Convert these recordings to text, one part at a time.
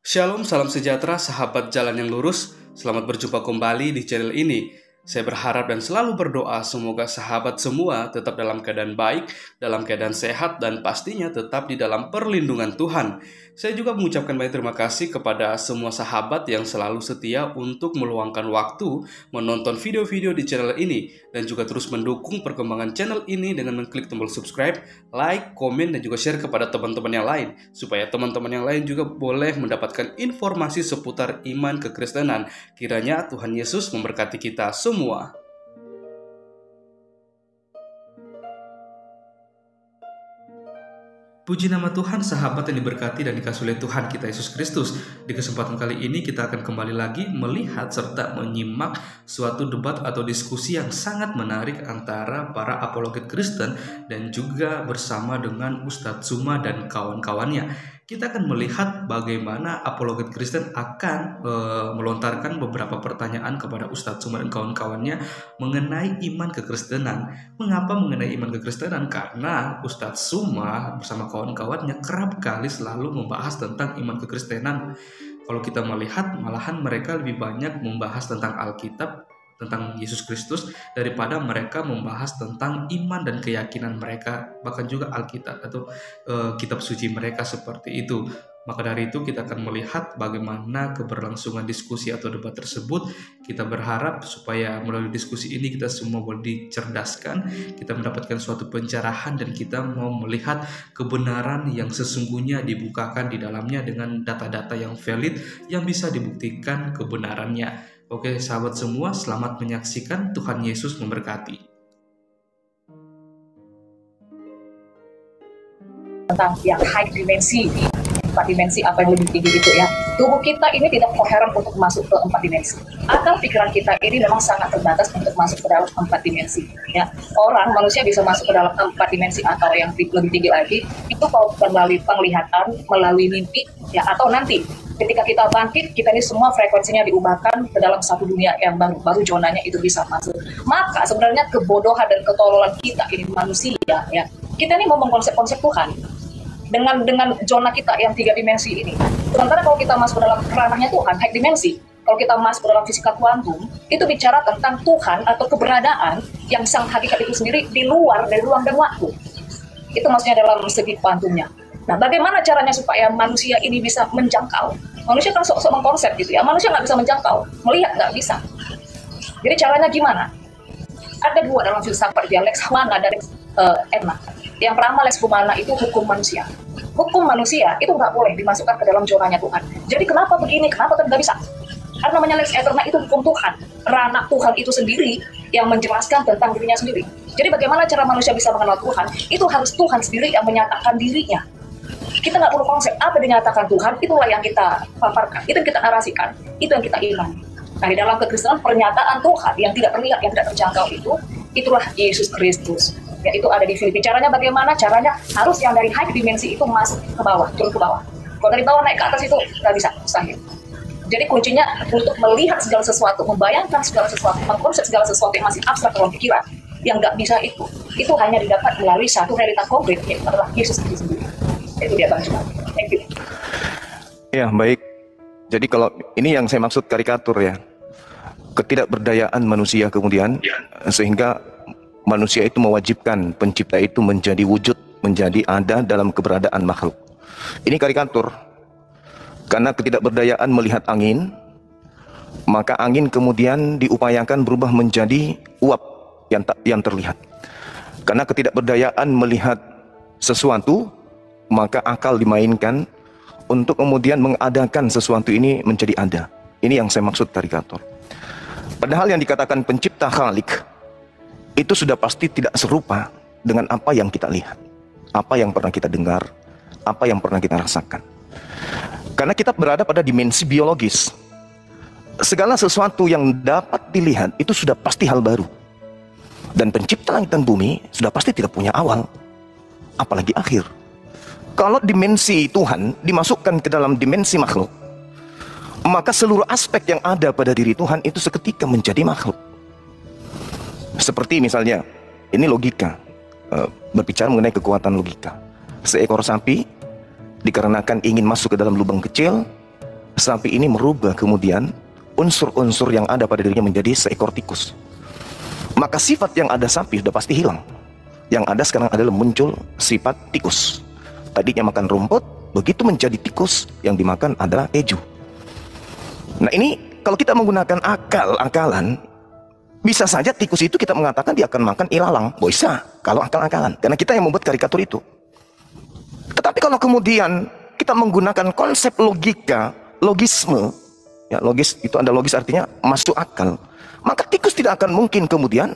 Shalom, salam sejahtera, sahabat jalan yang lurus. Selamat berjumpa kembali di channel ini. Saya berharap dan selalu berdoa semoga sahabat semua tetap dalam keadaan baik, dalam keadaan sehat, dan pastinya tetap di dalam perlindungan Tuhan. Saya juga mengucapkan banyak terima kasih kepada semua sahabat yang selalu setia untuk meluangkan waktu menonton video-video di channel ini, dan juga terus mendukung perkembangan channel ini dengan mengklik tombol subscribe, like, komen, dan juga share kepada teman-teman yang lain, supaya teman-teman yang lain juga boleh mendapatkan informasi seputar iman kekristenan. Kiranya Tuhan Yesus memberkati kita semua. Puji nama Tuhan, sahabat yang diberkati dan dikasihi oleh Tuhan kita Yesus Kristus. Di kesempatan kali ini kita akan kembali lagi melihat serta menyimak suatu debat atau diskusi yang sangat menarik antara para apologet Kristen dan juga bersama dengan Ustadz Tsuma dan kawan-kawannya. Kita akan melihat bagaimana apologet Kristen akan melontarkan beberapa pertanyaan kepada Ustadz Tsuma dan kawan-kawannya mengenai iman kekristenan. Mengapa mengenai iman kekristenan? Karena Ustadz Tsuma bersama kawan-kawannya kerap kali selalu membahas tentang iman kekristenan. Kalau kita melihat, malahan mereka lebih banyak membahas tentang Alkitab, tentang Yesus Kristus, daripada mereka membahas tentang iman dan keyakinan mereka, bahkan juga Alkitab atau kitab suci mereka seperti itu. Maka dari itu kita akan melihat bagaimana keberlangsungan diskusi atau debat tersebut. Kita berharap supaya melalui diskusi ini kita semua boleh dicerdaskan, kita mendapatkan suatu pencerahan, dan kita mau melihat kebenaran yang sesungguhnya dibukakan di dalamnya dengan data-data yang valid yang bisa dibuktikan kebenarannya. Oke sahabat semua, selamat menyaksikan. Tuhan Yesus memberkati. Tentang yang high dimensi, 4 dimensi apa yang lebih tinggi gitu ya. Tubuh kita ini tidak koheren untuk masuk ke 4 dimensi. Akal pikiran kita ini memang sangat terbatas untuk masuk ke dalam 4 dimensi. Ya, orang manusia bisa masuk ke dalam 4 dimensi atau yang lebih tinggi lagi itu kalau melalui penglihatan, melalui mimpi, ya, atau nanti ketika kita bangkit, kita ini semua frekuensinya diubahkan ke dalam satu dunia yang baru zonanya itu bisa masuk. Maka sebenarnya kebodohan dan ketololan kita ini manusia, ya, kita ini ngomong konsep-konsep Tuhan dengan zona kita yang 3 dimensi ini. Sementara kalau kita masuk ke dalam ranahnya Tuhan, high dimensi, kalau kita masuk ke dalam fisika kuantum, itu bicara tentang Tuhan atau keberadaan yang sang hakikat itu sendiri di luar dari ruang dan waktu. Itu maksudnya dalam segi kuantumnya. Nah, bagaimana caranya supaya manusia ini bisa menjangkau? Manusia kan sok-sok mengkonsep gitu ya, manusia nggak bisa menjangkau, melihat nggak bisa. Jadi caranya gimana? Ada 2 dalam filsafat dia, lex humana dan enak. Yang pertama, lex humana itu hukum manusia. Hukum manusia itu nggak boleh dimasukkan ke dalam zonanya Tuhan. Jadi kenapa begini, kenapa nggak bisa? Karena namanya lex eterna itu hukum Tuhan. Ranah Tuhan itu sendiri yang menjelaskan tentang dirinya sendiri. Jadi bagaimana cara manusia bisa mengenal Tuhan? Itu harus Tuhan sendiri yang menyatakan dirinya. Kita nggak perlu konsep apa dinyatakan Tuhan, itulah yang kita paparkan, itu yang kita narasikan, itu yang kita imani. Nah, di dalam kekristenan pernyataan Tuhan yang tidak terlihat, yang tidak terjangkau itulah Yesus Kristus. Ya, itu ada di Filipi. Caranya bagaimana? Caranya harus yang dari high dimensi itu masuk ke bawah, turun ke bawah. Kalau dari bawah naik ke atas itu nggak bisa, mustahil. Jadi kuncinya untuk melihat segala sesuatu, membayangkan segala sesuatu, mengkonsep segala sesuatu yang masih abstrak dalam pikiran, yang nggak bisa itu hanya didapat melalui satu realita konkret, yaitu adalah Yesus Kristus sendiri. Itu dia Bang Cuma. Thank you. Ya, baik. Jadi kalau ini yang saya maksud karikatur ya. Ketidakberdayaan manusia kemudian sehingga manusia itu mewajibkan pencipta itu menjadi wujud, menjadi ada dalam keberadaan makhluk. Ini karikatur. Karena ketidakberdayaan melihat angin, maka angin kemudian diupayakan berubah menjadi uap yang terlihat. Karena ketidakberdayaan melihat sesuatu, maka akal dimainkan untuk kemudian mengadakan sesuatu ini menjadi ada. Ini yang saya maksud karikatur. Padahal yang dikatakan pencipta Khalik itu sudah pasti tidak serupa dengan apa yang kita lihat, apa yang pernah kita dengar, apa yang pernah kita rasakan. Karena kita berada pada dimensi biologis. Segala sesuatu yang dapat dilihat itu sudah pasti hal baru. Dan pencipta langit dan bumi sudah pasti tidak punya awal, apalagi akhir. Kalau dimensi Tuhan dimasukkan ke dalam dimensi makhluk, maka seluruh aspek yang ada pada diri Tuhan itu seketika menjadi makhluk. Seperti misalnya, ini logika, berbicara mengenai kekuatan logika. Seekor sapi dikarenakan ingin masuk ke dalam lubang kecil, sapi ini merubah kemudian unsur-unsur yang ada pada dirinya menjadi seekor tikus. Maka sifat yang ada sapi sudah pasti hilang. Yang ada sekarang adalah muncul sifat tikus. Tadinya makan rumput, begitu menjadi tikus, yang dimakan adalah keju. Nah ini kalau kita menggunakan akal-akalan, bisa saja tikus itu kita mengatakan dia akan makan ilalang. Bisa kalau akal-akalan, karena kita yang membuat karikatur itu. Tetapi kalau kemudian kita menggunakan konsep logika, logisme, ya logis itu ada logis artinya masuk akal, maka tikus tidak akan mungkin kemudian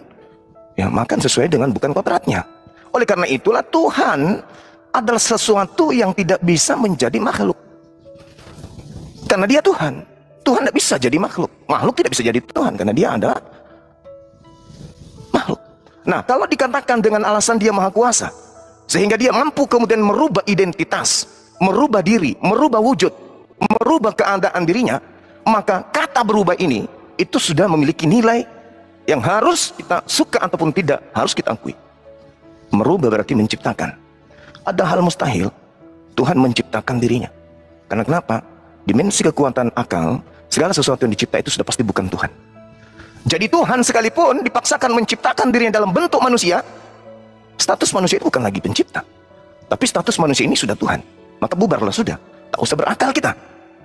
ya makan sesuai dengan bukan kodratnya. Oleh karena itulah Tuhan adalah sesuatu yang tidak bisa menjadi makhluk, karena dia Tuhan. Tuhan tidak bisa jadi makhluk, makhluk tidak bisa jadi Tuhan karena dia adalah makhluk. Nah kalau dikatakan dengan alasan dia maha kuasa, sehingga dia mampu kemudian merubah identitas, merubah diri, merubah wujud, merubah keadaan dirinya, maka kata berubah ini itu sudah memiliki nilai yang harus kita suka ataupun tidak, harus kita akui. Merubah berarti menciptakan. Ada hal mustahil Tuhan menciptakan dirinya. Karena kenapa? Dimensi kekuatan akal, segala sesuatu yang dicipta itu sudah pasti bukan Tuhan. Jadi Tuhan sekalipun dipaksakan menciptakan dirinya dalam bentuk manusia, status manusia itu bukan lagi pencipta, tapi status manusia ini sudah Tuhan. Maka bubarlah sudah, tak usah berakal kita.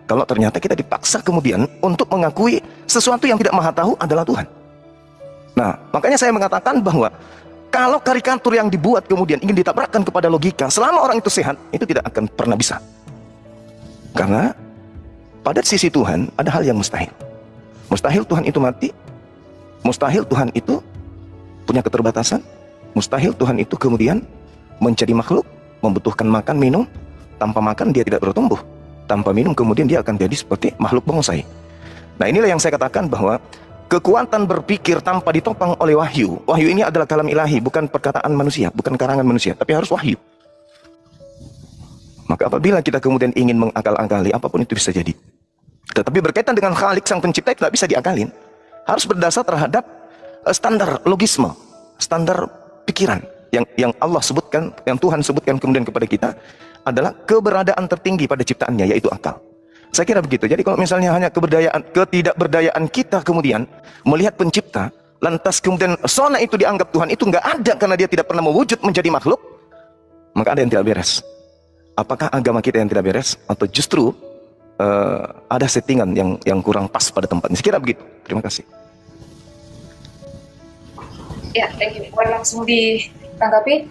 Kalau ternyata kita dipaksa kemudian untuk mengakui sesuatu yang tidak maha tahu adalah Tuhan. Nah, makanya saya mengatakan bahwa kalau karikatur yang dibuat kemudian ingin ditabrakkan kepada logika, selama orang itu sehat, itu tidak akan pernah bisa. Karena pada sisi Tuhan ada hal yang mustahil. Mustahil Tuhan itu mati, mustahil Tuhan itu punya keterbatasan, mustahil Tuhan itu kemudian menjadi makhluk, membutuhkan makan minum. Tanpa makan dia tidak bertumbuh, tanpa minum kemudian dia akan jadi seperti makhluk bonsai. Nah inilah yang saya katakan bahwa kekuatan berpikir tanpa ditopang oleh wahyu. Wahyu ini adalah kalam ilahi, bukan perkataan manusia, bukan karangan manusia, tapi harus wahyu. Maka apabila kita kemudian ingin mengakal-akali, apapun itu bisa jadi. Tetapi berkaitan dengan Khalik sang pencipta itu tidak bisa diakalin. Harus berdasar terhadap standar logisme, standar pikiran yang Allah sebutkan, yang Tuhan sebutkan kemudian kepada kita adalah keberadaan tertinggi pada ciptaannya, yaitu akal. Saya kira begitu. Jadi kalau misalnya hanya ketidakberdayaan kita kemudian melihat pencipta, lantas kemudian sona itu dianggap Tuhan, itu nggak ada karena dia tidak pernah mewujud menjadi makhluk, maka ada yang tidak beres. Apakah agama kita yang tidak beres, atau justru ada settingan yang kurang pas pada tempatnya? Saya kira begitu. Terima kasih. Ya, thank you. Boleh langsung ditanggapi?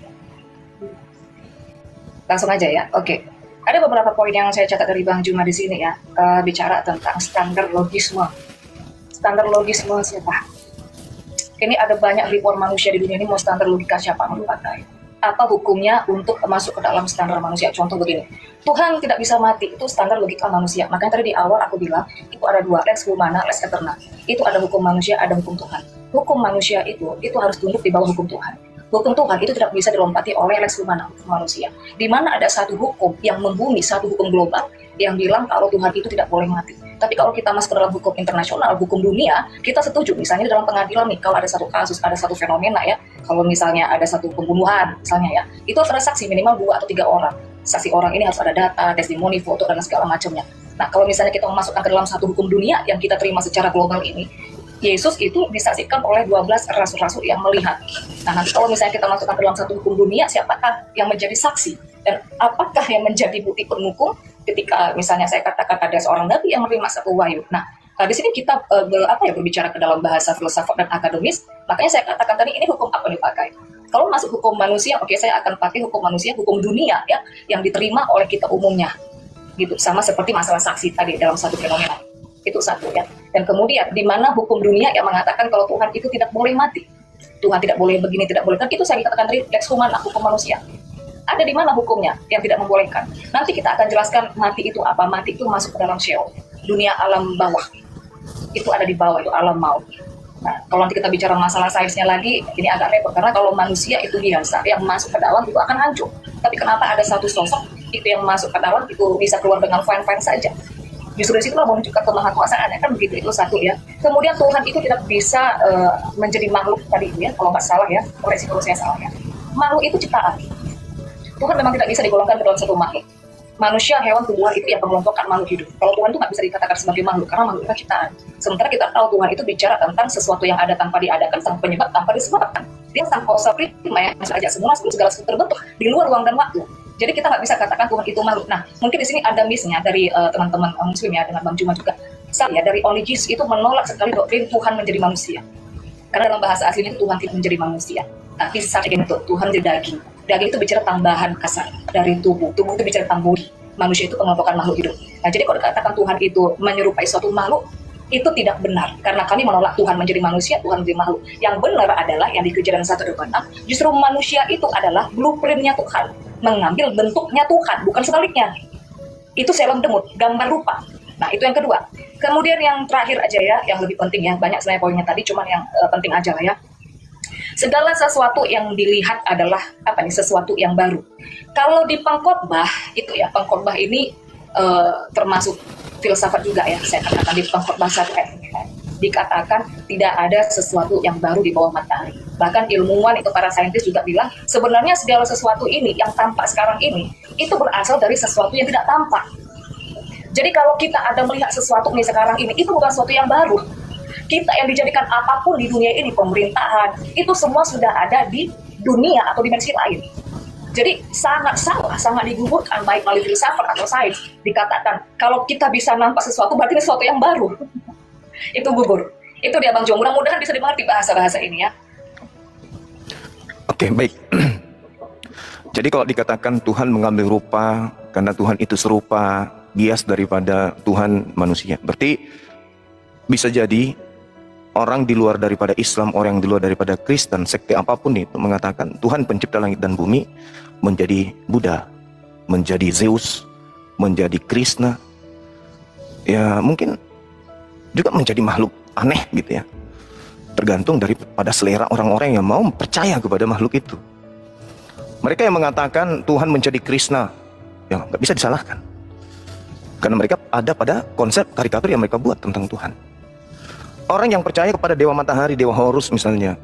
Langsung aja ya. Oke. Ada beberapa poin yang saya catat dari Bang Juma di sini ya, bicara tentang standar logisme. Standar logisme siapa? Ini ada banyak ribuan manusia di dunia ini, mau standar logika siapa mau dipakai? Apa hukumnya untuk masuk ke dalam standar manusia? Contoh begini, Tuhan tidak bisa mati, itu standar logika manusia. Makanya tadi di awal aku bilang, itu ada dua, lex humana, lex eterna. Itu ada hukum manusia, ada hukum Tuhan. Hukum manusia itu harus tunduk di bawah hukum Tuhan. Hukum Tuhan itu tidak bisa dilompati oleh lex humana, hukum manusia. Di mana ada satu hukum yang membumi, satu hukum global, yang bilang kalau Tuhan itu tidak boleh mati. Tapi kalau kita masuk ke dalam hukum internasional, hukum dunia, kita setuju. Misalnya dalam pengadilan nih, kalau ada satu kasus, ada satu fenomena ya, kalau misalnya ada satu pembunuhan, misalnya ya, itu harus ada saksi minimal 2 atau 3 orang. Saksi orang ini harus ada data, testimoni, foto, dan segala macamnya. Nah, kalau misalnya kita memasukkan ke dalam satu hukum dunia yang kita terima secara global ini, Yesus itu disaksikan oleh 12 rasul-rasul yang melihat. Nah, nanti kalau misalnya kita masukkan ke dalam satu hukum dunia, siapakah yang menjadi saksi? Dan apakah yang menjadi bukti pendukung ketika misalnya saya katakan ada seorang nabi yang menerima satu wahyu? Nah, di sini kita berbicara ke dalam bahasa filsafat dan akademis, makanya saya katakan tadi ini hukum apa dipakai. Kalau masuk hukum manusia, oke, saya akan pakai hukum manusia, hukum dunia ya, yang diterima oleh kita umumnya. Gitu, sama seperti masalah saksi tadi dalam satu fenomena. Itu satu ya. Dan kemudian di mana hukum dunia yang mengatakan kalau Tuhan itu tidak boleh mati. Tuhan tidak boleh begini, tidak boleh. Kan itu saya katakan tadi lex humana, hukum manusia. Ada di mana hukumnya yang tidak membolehkan? Nanti kita akan jelaskan mati itu apa. Mati itu masuk ke dalam Sheol, dunia alam bawah. Itu ada di bawah, itu alam maut. Nah, kalau nanti kita bicara masalah sainsnya lagi, ini agak repot. Karena kalau manusia itu biasa, yang masuk ke dalam itu akan hancur. Tapi kenapa ada satu sosok itu yang masuk ke dalam itu bisa keluar dengan fine-fine saja? Justru di situ lah menunjukkan kemahakuasaannya, kan begitu, itu satu ya. Kemudian Tuhan itu tidak bisa menjadi makhluk tadi ya, kalau nggak salah ya, koreksi kalau saya salah ya. Makhluk itu ciptaan. Tuhan memang tidak bisa digolongkan ke dalam satu makhluk. manusia, hewan, tumbuhan itu yang mengelompokkan makhluk hidup. Kalau Tuhan itu nggak bisa dikatakan sebagai makhluk, karena makhluk itu ciptaan. Sementara kita tahu Tuhan itu bicara tentang sesuatu yang ada tanpa diadakan, sang penyebab tanpa disebabkan. Dia sang kausa prima yang saja semula segala sesuatu terbentuk di luar ruang dan waktu. Jadi kita nggak bisa katakan Tuhan itu makhluk. Nah, mungkin di sini ada miss-nya dari teman-teman Muslim ya, dengan Bang Juma juga. Saya dari Onigis itu menolak sekali doktrin Tuhan menjadi manusia. Karena dalam bahasa aslinya itu Tuhan tidak menjadi manusia, tapi saat itu Tuhan menjadi daging. Daging itu bicara tambahan kasar dari tubuh. Tubuh itu bicara tentang budi. Manusia itu pengelompokan makhluk hidup. Nah, jadi kalau dikatakan Tuhan itu menyerupai suatu makhluk, itu tidak benar. Karena kami menolak Tuhan menjadi manusia, Tuhan menjadi makhluk. Yang benar adalah yang dikejar dalam 1 Yohanes, justru manusia itu adalah blueprint-nya Tuhan. Mengambil bentuknya Tuhan, bukan sebaliknya. Itu selom demut, gambar rupa. Nah, itu yang kedua. Kemudian yang terakhir aja ya, yang lebih penting ya. Banyak sebenarnya poinnya tadi, cuman yang penting aja lah ya. Segala sesuatu yang dilihat adalah sesuatu yang baru. Kalau di pengkhotbah itu ya, pengkhotbah ini termasuk filsafat juga ya. Saya katakan di pengkhotbah 1 ayat dikatakan tidak ada sesuatu yang baru di bawah matahari. Bahkan ilmuwan itu, para saintis juga bilang sebenarnya segala sesuatu ini yang tampak sekarang ini itu berasal dari sesuatu yang tidak tampak. Jadi kalau kita ada melihat sesuatu nih sekarang ini, itu bukan sesuatu yang baru. Kita yang dijadikan apapun di dunia ini, pemerintahan, itu semua sudah ada di dunia atau dimensi lain. Jadi sangat salah, sangat digugurkan baik melalui filsafat atau sains. Dikatakan kalau kita bisa nampak sesuatu berarti ini sesuatu yang baru. Itu gugur. Itu dia Bang Jo. Mudah-mudahan bisa dimengerti bahasa-bahasa ini ya. Oke, baik. Jadi kalau dikatakan Tuhan mengambil rupa karena Tuhan itu serupa, bias daripada Tuhan manusia, berarti bisa jadi orang di luar daripada Islam, orang yang di luar daripada Kristen, sekte apapun itu mengatakan Tuhan pencipta langit dan bumi menjadi Buddha, menjadi Zeus, menjadi Krishna, ya mungkin juga menjadi makhluk aneh gitu ya. Tergantung daripada selera orang-orang yang mau percaya kepada makhluk itu. Mereka yang mengatakan Tuhan menjadi Krishna, ya nggak bisa disalahkan. Karena mereka ada pada konsep karikatur yang mereka buat tentang Tuhan. Orang yang percaya kepada Dewa Matahari, Dewa Horus misalnya,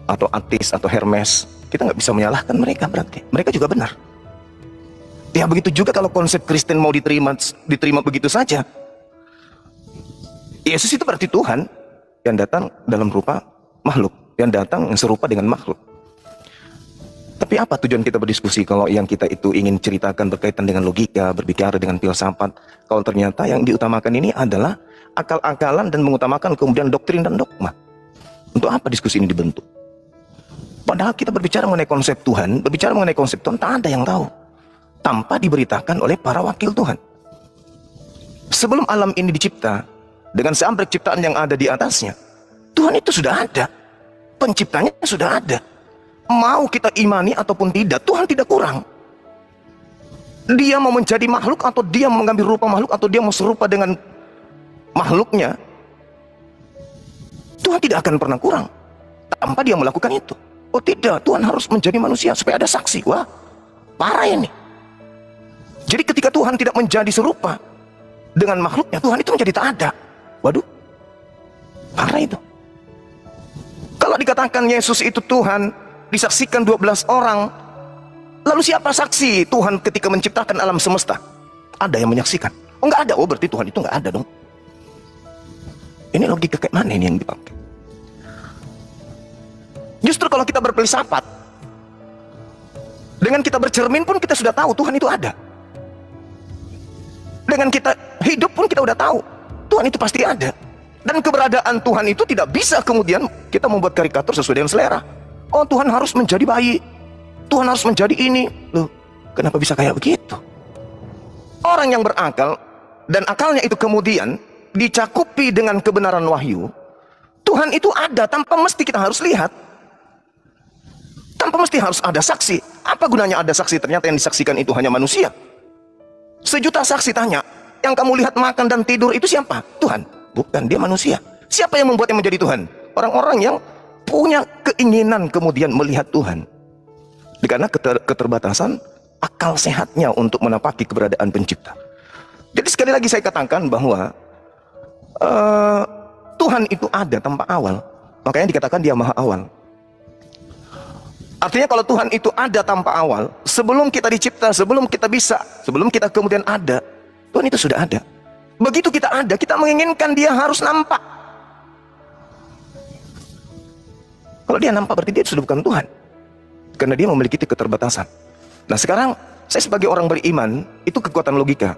atau Atis, atau Hermes, kita nggak bisa menyalahkan mereka berarti. Mereka juga benar. Ya begitu juga kalau konsep Kristen mau diterima begitu saja. Yesus itu berarti Tuhan yang datang dalam rupa makhluk, yang datang yang serupa dengan makhluk. Tapi apa tujuan kita berdiskusi kalau yang kita itu ingin ceritakan berkaitan dengan logika, berbicara dengan filsafat, kalau ternyata yang diutamakan ini adalah akal-akalan dan mengutamakan kemudian doktrin dan dogma. Untuk apa diskusi ini dibentuk? Padahal kita berbicara mengenai konsep Tuhan, berbicara mengenai konsep Tuhan, tak ada yang tahu tanpa diberitakan oleh para wakil Tuhan. Sebelum alam ini dicipta, dengan seambrek ciptaan yang ada di atasnya, Tuhan itu sudah ada, penciptanya sudah ada. Mau kita imani ataupun tidak, Tuhan tidak kurang. Dia mau menjadi makhluk, atau dia mengambil rupa makhluk, atau dia mau serupa dengan makhluknya, Tuhan tidak akan pernah kurang tanpa dia melakukan itu. Oh tidak, Tuhan harus menjadi manusia supaya ada saksi. Wah, parah ini. Jadi ketika Tuhan tidak menjadi serupa dengan makhluknya, Tuhan itu menjadi tak ada. Waduh, parah itu. Kalau dikatakan Yesus itu Tuhan, disaksikan 12 orang, lalu siapa saksi Tuhan ketika menciptakan alam semesta? Ada yang menyaksikan? Oh nggak ada, oh berarti Tuhan itu nggak ada dong. Ini logika kayak mana ini yang dipakai? Justru kalau kita berfilsafat, dengan kita bercermin pun kita sudah tahu Tuhan itu ada. Dengan kita hidup pun kita sudah tahu Tuhan itu pasti ada. Dan keberadaan Tuhan itu tidak bisa kemudian kita membuat karikatur sesuai dengan selera. Oh Tuhan harus menjadi bayi, Tuhan harus menjadi ini. Loh, kenapa bisa kayak begitu? Orang yang berakal dan akalnya itu kemudian dicakupi dengan kebenaran wahyu, Tuhan itu ada tanpa mesti kita harus lihat, tanpa mesti harus ada saksi. Apa gunanya ada saksi? Ternyata yang disaksikan itu hanya manusia. 1 juta saksi tanya, yang kamu lihat makan dan tidur itu siapa? Tuhan. Bukan, dia manusia. Siapa yang membuatnya menjadi Tuhan? Orang-orang yang punya keinginan kemudian melihat Tuhan. Karena keterbatasan akal sehatnya untuk menapaki keberadaan pencipta. Jadi sekali lagi saya katakan bahwa Tuhan itu ada tanpa awal. Makanya dikatakan dia maha awal. Artinya kalau Tuhan itu ada tanpa awal, sebelum kita dicipta, sebelum kita bisa, sebelum kita kemudian ada, Tuhan itu sudah ada. Begitu kita ada, kita menginginkan dia harus nampak. Kalau dia nampak berarti dia sudah bukan Tuhan. Karena dia memiliki keterbatasan. Nah sekarang, saya sebagai orang beriman, itu kekuatan logika.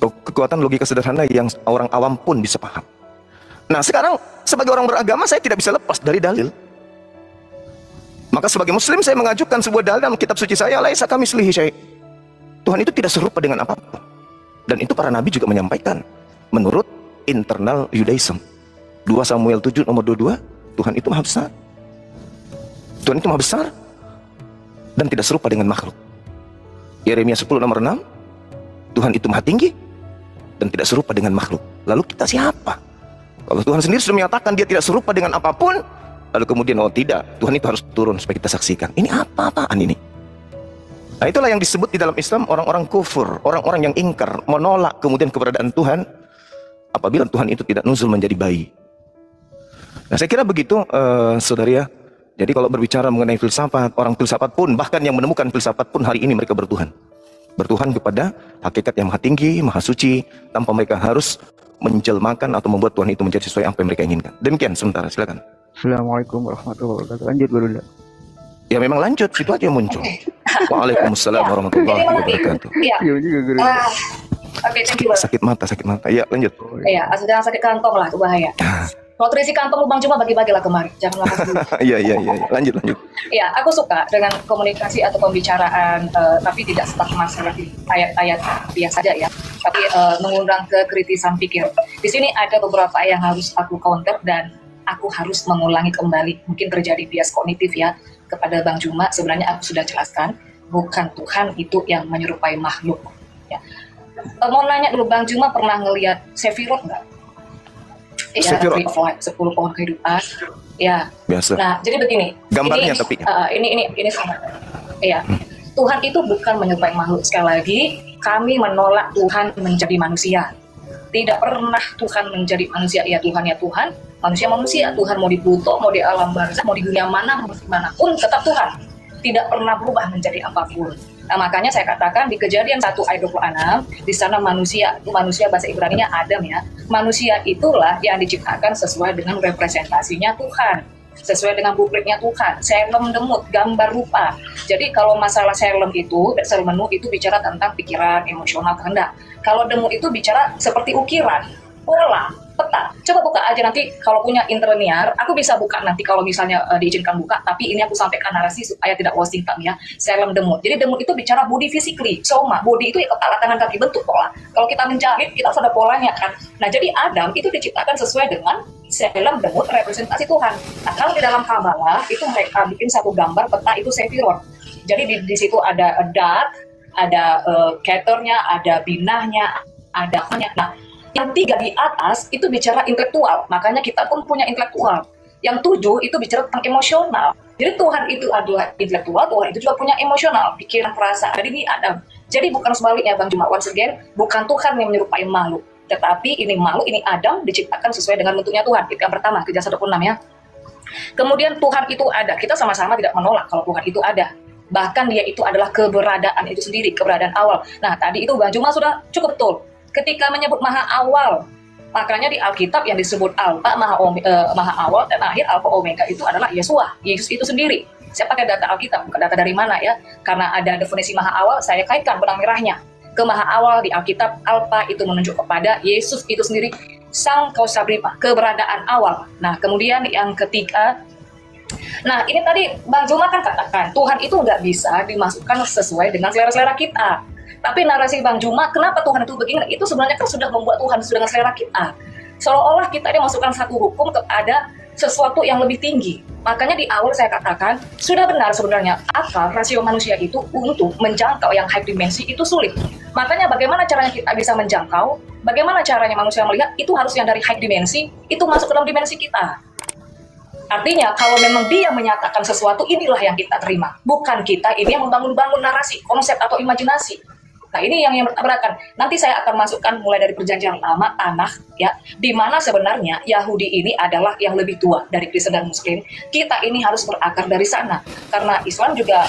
Kekuatan logika sederhana yang orang awam pun bisa paham. Nah sekarang, sebagai orang beragama, saya tidak bisa lepas dari dalil. Maka sebagai muslim, saya mengajukan sebuah dalil dalam kitab suci saya, laisa kamitslihi syai'. Tuhan itu tidak serupa dengan apapun. Dan itu para nabi juga menyampaikan. Menurut internal Judaism. 2 Samuel 7 nomor 22, Tuhan itu maha besar. Tuhan itu maha besar dan tidak serupa dengan makhluk. Yeremia 10 nomor 6, Tuhan itu maha tinggi dan tidak serupa dengan makhluk. Lalu kita siapa? Kalau Tuhan sendiri sudah menyatakan dia tidak serupa dengan apapun, lalu kemudian oh tidak, Tuhan itu harus turun supaya kita saksikan. Ini apa-apaan ini? Nah itulah yang disebut di dalam Islam orang-orang kufur, orang-orang yang ingkar, menolak kemudian keberadaan Tuhan apabila Tuhan itu tidak nuzul menjadi bayi. Nah saya kira begitu saudara ya. Jadi kalau berbicara mengenai filsafat, orang filsafat pun, bahkan yang menemukan filsafat pun hari ini mereka bertuhan. Bertuhan kepada hakikat yang maha tinggi, maha suci, tanpa mereka harus menjelmakan atau membuat Tuhan itu menjadi sesuai apa yang mereka inginkan. Demikian sementara, silakan. Assalamualaikum warahmatullahi wabarakatuh. Lanjut dulu. Ya memang lanjut, itu aja yang muncul. Waalaikumsalam warahmatullahi wabarakatuh. Iya. Iya juga guru. Oke, thank you. Sakit mata. Ya lanjut. Iya, sedang sakit kantong lah, itu bahaya. Kalau terisi kantong Bang Juma bagi-bagilah kemari, jangan makan dulu. Iya. Lanjut. Iya, aku suka dengan komunikasi atau pembicaraan, tapi tidak stuck masalah di ayat-ayat biasa saja ya, tapi mengundang kekritisan pikir. Di sini ada beberapa yang harus aku counter dan aku harus mengulangi kembali. Mungkin terjadi bias kognitif ya kepada Bang Juma. Sebenarnya aku sudah jelaskan, bukan Tuhan itu yang menyerupai makhluk. Ya. Mau nanya dulu, Bang Juma pernah ngelihat Sefirot nggak? Ya, Tree of Life, 10 pohon kehidupan. Ya. Biasa. Nah, jadi begini. Gambarnya tapi. Ini sama. Ya. Tuhan itu bukan menyerupai makhluk. Sekali lagi, kami menolak Tuhan menjadi manusia. Tidak pernah Tuhan menjadi manusia. Ya Tuhan, manusia. Tuhan mau di Pluto, mau di alam barzah, mau di dunia mana, mau di manapun, tetap Tuhan. Tidak pernah berubah menjadi apapun. Nah, makanya saya katakan di Kejadian 1 ayat 26, di sana manusia bahasa Ibraninya Adam ya. Manusia itulah yang diciptakan sesuai dengan representasinya Tuhan, sesuai dengan blueprintnya Tuhan. Selem demut, gambar rupa. Jadi kalau masalah selem menu itu bicara tentang pikiran, emosional, kehendak. Kalau demut itu bicara seperti ukiran, pola, peta. Coba buka aja nanti kalau punya interlinear, aku bisa buka nanti kalau misalnya diizinkan buka, tapi ini aku sampaikan narasi supaya tidak wasting time ya. Selem demut. Jadi demut itu bicara body physically, soma. Body itu ya kepala, tangan, kaki, bentuk pola. Kalau kita menjahit, kita harus ada polanya kan. Nah jadi Adam itu diciptakan sesuai dengan selem demut representasi Tuhan. Nah kalau di dalam Kabbalah itu mereka bikin satu gambar peta itu Sefirot. Jadi di situ ada dat, ada keternya, ada binahnya, ada apanya. Nah yang 3 di atas itu bicara intelektual, makanya kita pun punya intelektual. Yang 7 itu bicara tentang emosional. Jadi Tuhan itu adalah intelektual, Tuhan itu juga punya emosional, pikiran, perasaan. Jadi ini Adam. Jadi bukan sebaliknya Bang Juma, once again, bukan Tuhan yang menyerupai makhluk, tetapi ini makhluk, ini Adam diciptakan sesuai dengan bentuknya Tuhan. Itu yang pertama, Kejadian 1:26 ya. Kemudian Tuhan itu ada, kita sama-sama tidak menolak kalau Tuhan itu ada. Bahkan dia itu adalah keberadaan itu sendiri, keberadaan awal. Nah tadi itu Bang Juma sudah cukup betul. Ketika menyebut maha awal, makanya di Alkitab yang disebut Alfa, maha awal, dan akhir Alfa Omega itu adalah Yesus itu sendiri. Saya pakai data Alkitab, bukan data dari mana ya, karena ada definisi maha awal, saya kaitkan benang merahnya ke maha awal di Alkitab. Alfa itu menunjuk kepada Yesus itu sendiri, sang kausa prima, keberadaan awal. Nah kemudian yang ketiga, nah ini tadi Bang Juma kan katakan Tuhan itu nggak bisa dimasukkan sesuai dengan selera-selera kita. Tapi narasi Bang Juma, kenapa Tuhan itu begini? Itu sebenarnya kan sudah membuat Tuhan sudah dengan selera kita. Seolah-olah kita dimasukkan satu hukum kepada sesuatu yang lebih tinggi. Makanya di awal saya katakan, sudah benar sebenarnya akal rasio manusia itu untuk menjangkau yang high dimensi itu sulit. Makanya bagaimana caranya kita bisa menjangkau, bagaimana caranya manusia melihat, itu harus yang dari high dimensi, itu masuk ke dalam dimensi kita. Artinya kalau memang dia menyatakan sesuatu, inilah yang kita terima. Bukan kita ini yang membangun-bangun narasi, konsep atau imajinasi. Nah, ini yang bertabrakan. Nanti saya akan masukkan mulai dari perjanjian lama, tanah, ya, di mana sebenarnya Yahudi ini adalah yang lebih tua dari Kristen dan Muslim. Kita ini harus berakar dari sana. Karena Islam juga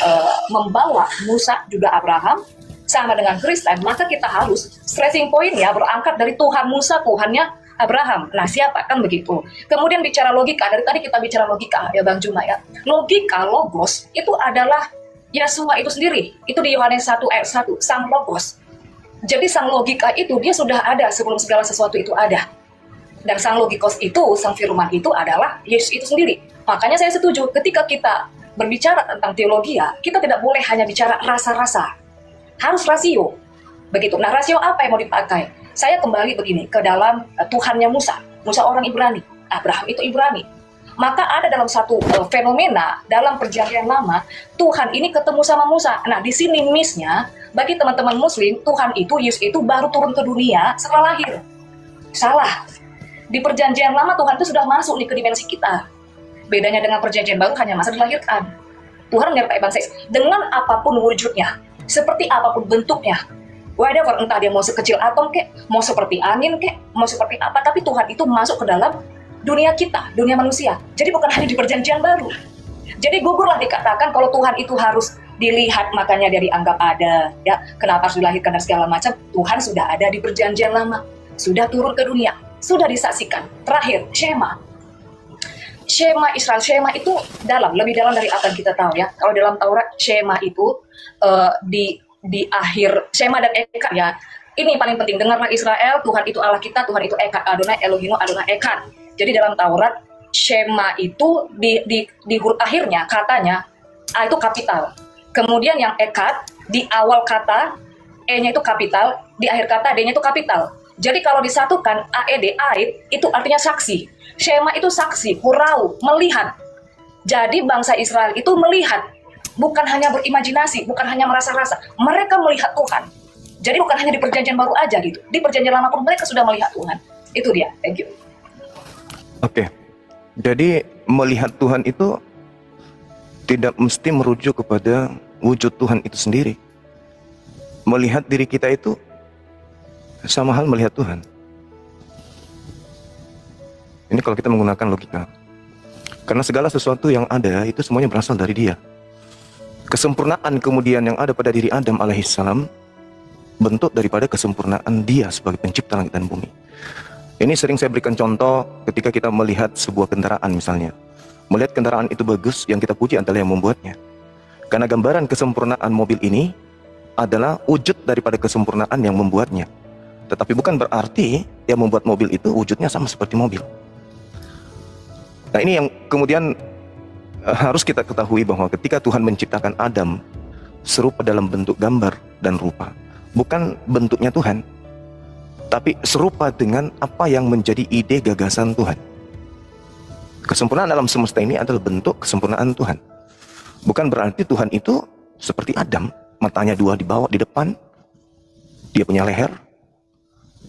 membawa Musa, juga Abraham, sama dengan Kristen, maka kita harus stressing point ya, berangkat dari Tuhan Musa, Tuhannya Abraham. Nah, siapa kan begitu. Kemudian bicara logika, dari tadi kita bicara logika ya Bang Juma ya. Logika, logos, itu adalah Yesua itu sendiri. Itu di Yohanes 1 ayat 1, sang logos. Jadi sang logika itu dia sudah ada sebelum segala sesuatu itu ada. Dan sang logikos itu, sang firman itu adalah Yesus itu sendiri. Makanya saya setuju ketika kita berbicara tentang teologi ya, kita tidak boleh hanya bicara rasa-rasa. Harus rasio. Begitu. Nah, rasio apa yang mau dipakai? Saya kembali begini ke dalam Tuhannya Musa. Musa orang Ibrani, Abraham itu Ibrani. Maka ada dalam satu fenomena dalam perjanjian lama, Tuhan ini ketemu sama Musa. Nah, di sini miss-nya, bagi teman-teman Muslim, Tuhan itu, Yesus itu baru turun ke dunia setelah lahir. Salah. Di perjanjian lama Tuhan itu sudah masuk nih ke dimensi kita. Bedanya dengan perjanjian baru hanya masa dilahirkan. Tuhan menyertai bangsa dengan apapun wujudnya, seperti apapun bentuknya. Whatever, entah dia mau sekecil atom kek, mau seperti angin kek, mau seperti apa, tapi Tuhan itu masuk ke dalam dunia kita, dunia manusia. Jadi bukan hanya di perjanjian baru. Jadi gugurlah dikatakan kalau Tuhan itu harus dilihat, makanya dia dianggap ada, ya. Kenapa harus dilahirkan dan segala macam? Tuhan sudah ada di perjanjian lama, sudah turun ke dunia, sudah disaksikan. Terakhir, Shema. Shema Israel, Shema itu lebih dalam dari apa yang kita tahu ya. Kalau dalam Taurat, Shema itu di akhir Shema dan Eka ya. Ini paling penting, dengarlah Israel, Tuhan itu Allah kita, Tuhan itu Eka, Adonai Elohim, Adonai Eka. Jadi dalam Taurat, Shema itu di huruf akhirnya katanya A itu kapital. Kemudian yang Ekat di awal kata E-nya itu kapital, di akhir kata D-nya itu kapital. Jadi kalau disatukan AED, Aid, itu artinya saksi. Shema itu saksi, hurau, melihat. Jadi bangsa Israel itu melihat, bukan hanya berimajinasi, bukan hanya merasa-rasa. Mereka melihat Tuhan. Jadi bukan hanya di perjanjian baru aja gitu. Di perjanjian lama pun mereka sudah melihat Tuhan. Itu dia. Thank you. Oke. Jadi melihat Tuhan itu tidak mesti merujuk kepada wujud Tuhan itu sendiri. Melihat diri kita itu sama hal melihat Tuhan. Ini kalau kita menggunakan logika. Karena segala sesuatu yang ada itu semuanya berasal dari Dia. Kesempurnaan kemudian yang ada pada diri Adam alaihissalam bentuk daripada kesempurnaan Dia sebagai pencipta langit dan bumi. Ini sering saya berikan contoh ketika kita melihat sebuah kendaraan misalnya. Melihat kendaraan itu bagus, yang kita puji adalah yang membuatnya. Karena gambaran kesempurnaan mobil ini adalah wujud daripada kesempurnaan yang membuatnya. Tetapi bukan berarti yang membuat mobil itu wujudnya sama seperti mobil. Nah, ini yang kemudian harus kita ketahui bahwa ketika Tuhan menciptakan Adam serupa dalam bentuk gambar dan rupa, bukan bentuknya Tuhan, tapi serupa dengan apa yang menjadi ide gagasan Tuhan. Kesempurnaan alam semesta ini adalah bentuk kesempurnaan Tuhan. Bukan berarti Tuhan itu seperti Adam, matanya dua di bawah, di depan, dia punya leher,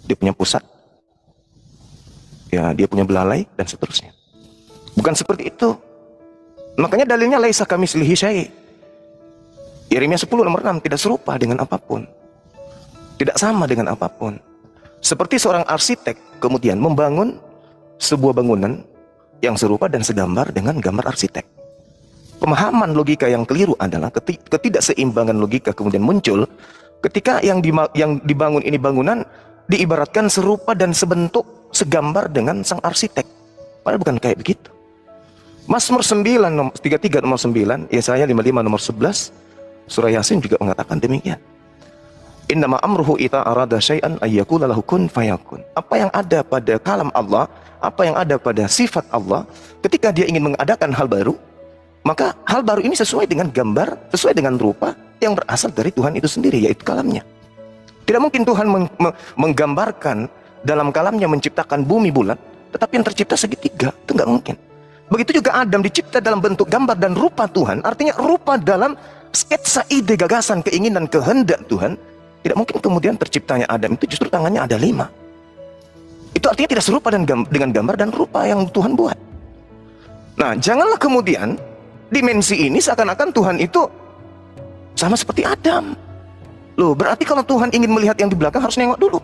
dia punya pusat, ya dia punya belalai dan seterusnya. Bukan seperti itu. Makanya dalilnya laisa kamitslihi syai'. Yeremia 10 nomor 6, tidak serupa dengan apapun. Tidak sama dengan apapun. Seperti seorang arsitek kemudian membangun sebuah bangunan yang serupa dan segambar dengan gambar arsitek. Pemahaman logika yang keliru adalah ketidakseimbangan logika kemudian muncul ketika yang dibangun ini bangunan diibaratkan serupa dan sebentuk segambar dengan sang arsitek. Padahal bukan kayak begitu. Mazmur 33 nomor 9, Yesaya 55 nomor 11, surah Yasin juga mengatakan demikian. Innama amruhu ita arada syai'an ayyakuna lahu kun fayakun. Apa yang ada pada kalam Allah, apa yang ada pada sifat Allah, ketika dia ingin mengadakan hal baru, maka hal baru ini sesuai dengan gambar, sesuai dengan rupa yang berasal dari Tuhan itu sendiri, yaitu kalamnya. Tidak mungkin Tuhan menggambarkan dalam kalamnya menciptakan bumi bulat, tetapi yang tercipta segitiga, itu nggak mungkin. Begitu juga Adam dicipta dalam bentuk gambar dan rupa Tuhan, artinya rupa dalam sketsa ide, gagasan, keinginan, kehendak Tuhan. Tidak mungkin kemudian terciptanya Adam itu justru tangannya ada 5. Itu artinya tidak serupa dengan gambar dan rupa yang Tuhan buat. Nah, janganlah kemudian dimensi ini seakan-akan Tuhan itu sama seperti Adam. Loh, berarti kalau Tuhan ingin melihat yang di belakang harus nengok dulu.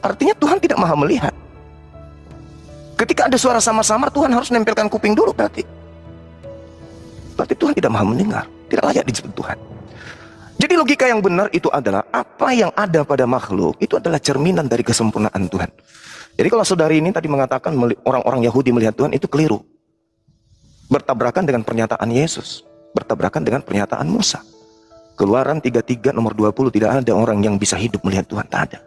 Artinya Tuhan tidak maha melihat. Ketika ada suara samar-samar, Tuhan harus nempelkan kuping dulu berarti. Berarti Tuhan tidak maha mendengar, tidak layak disebut Tuhan. Jadi logika yang benar itu adalah apa yang ada pada makhluk itu adalah cerminan dari kesempurnaan Tuhan. Jadi kalau saudari ini tadi mengatakan orang-orang Yahudi melihat Tuhan itu keliru. Bertabrakan dengan pernyataan Yesus, bertabrakan dengan pernyataan Musa. Keluaran 33 nomor 20, tidak ada orang yang bisa hidup melihat Tuhan, tak ada.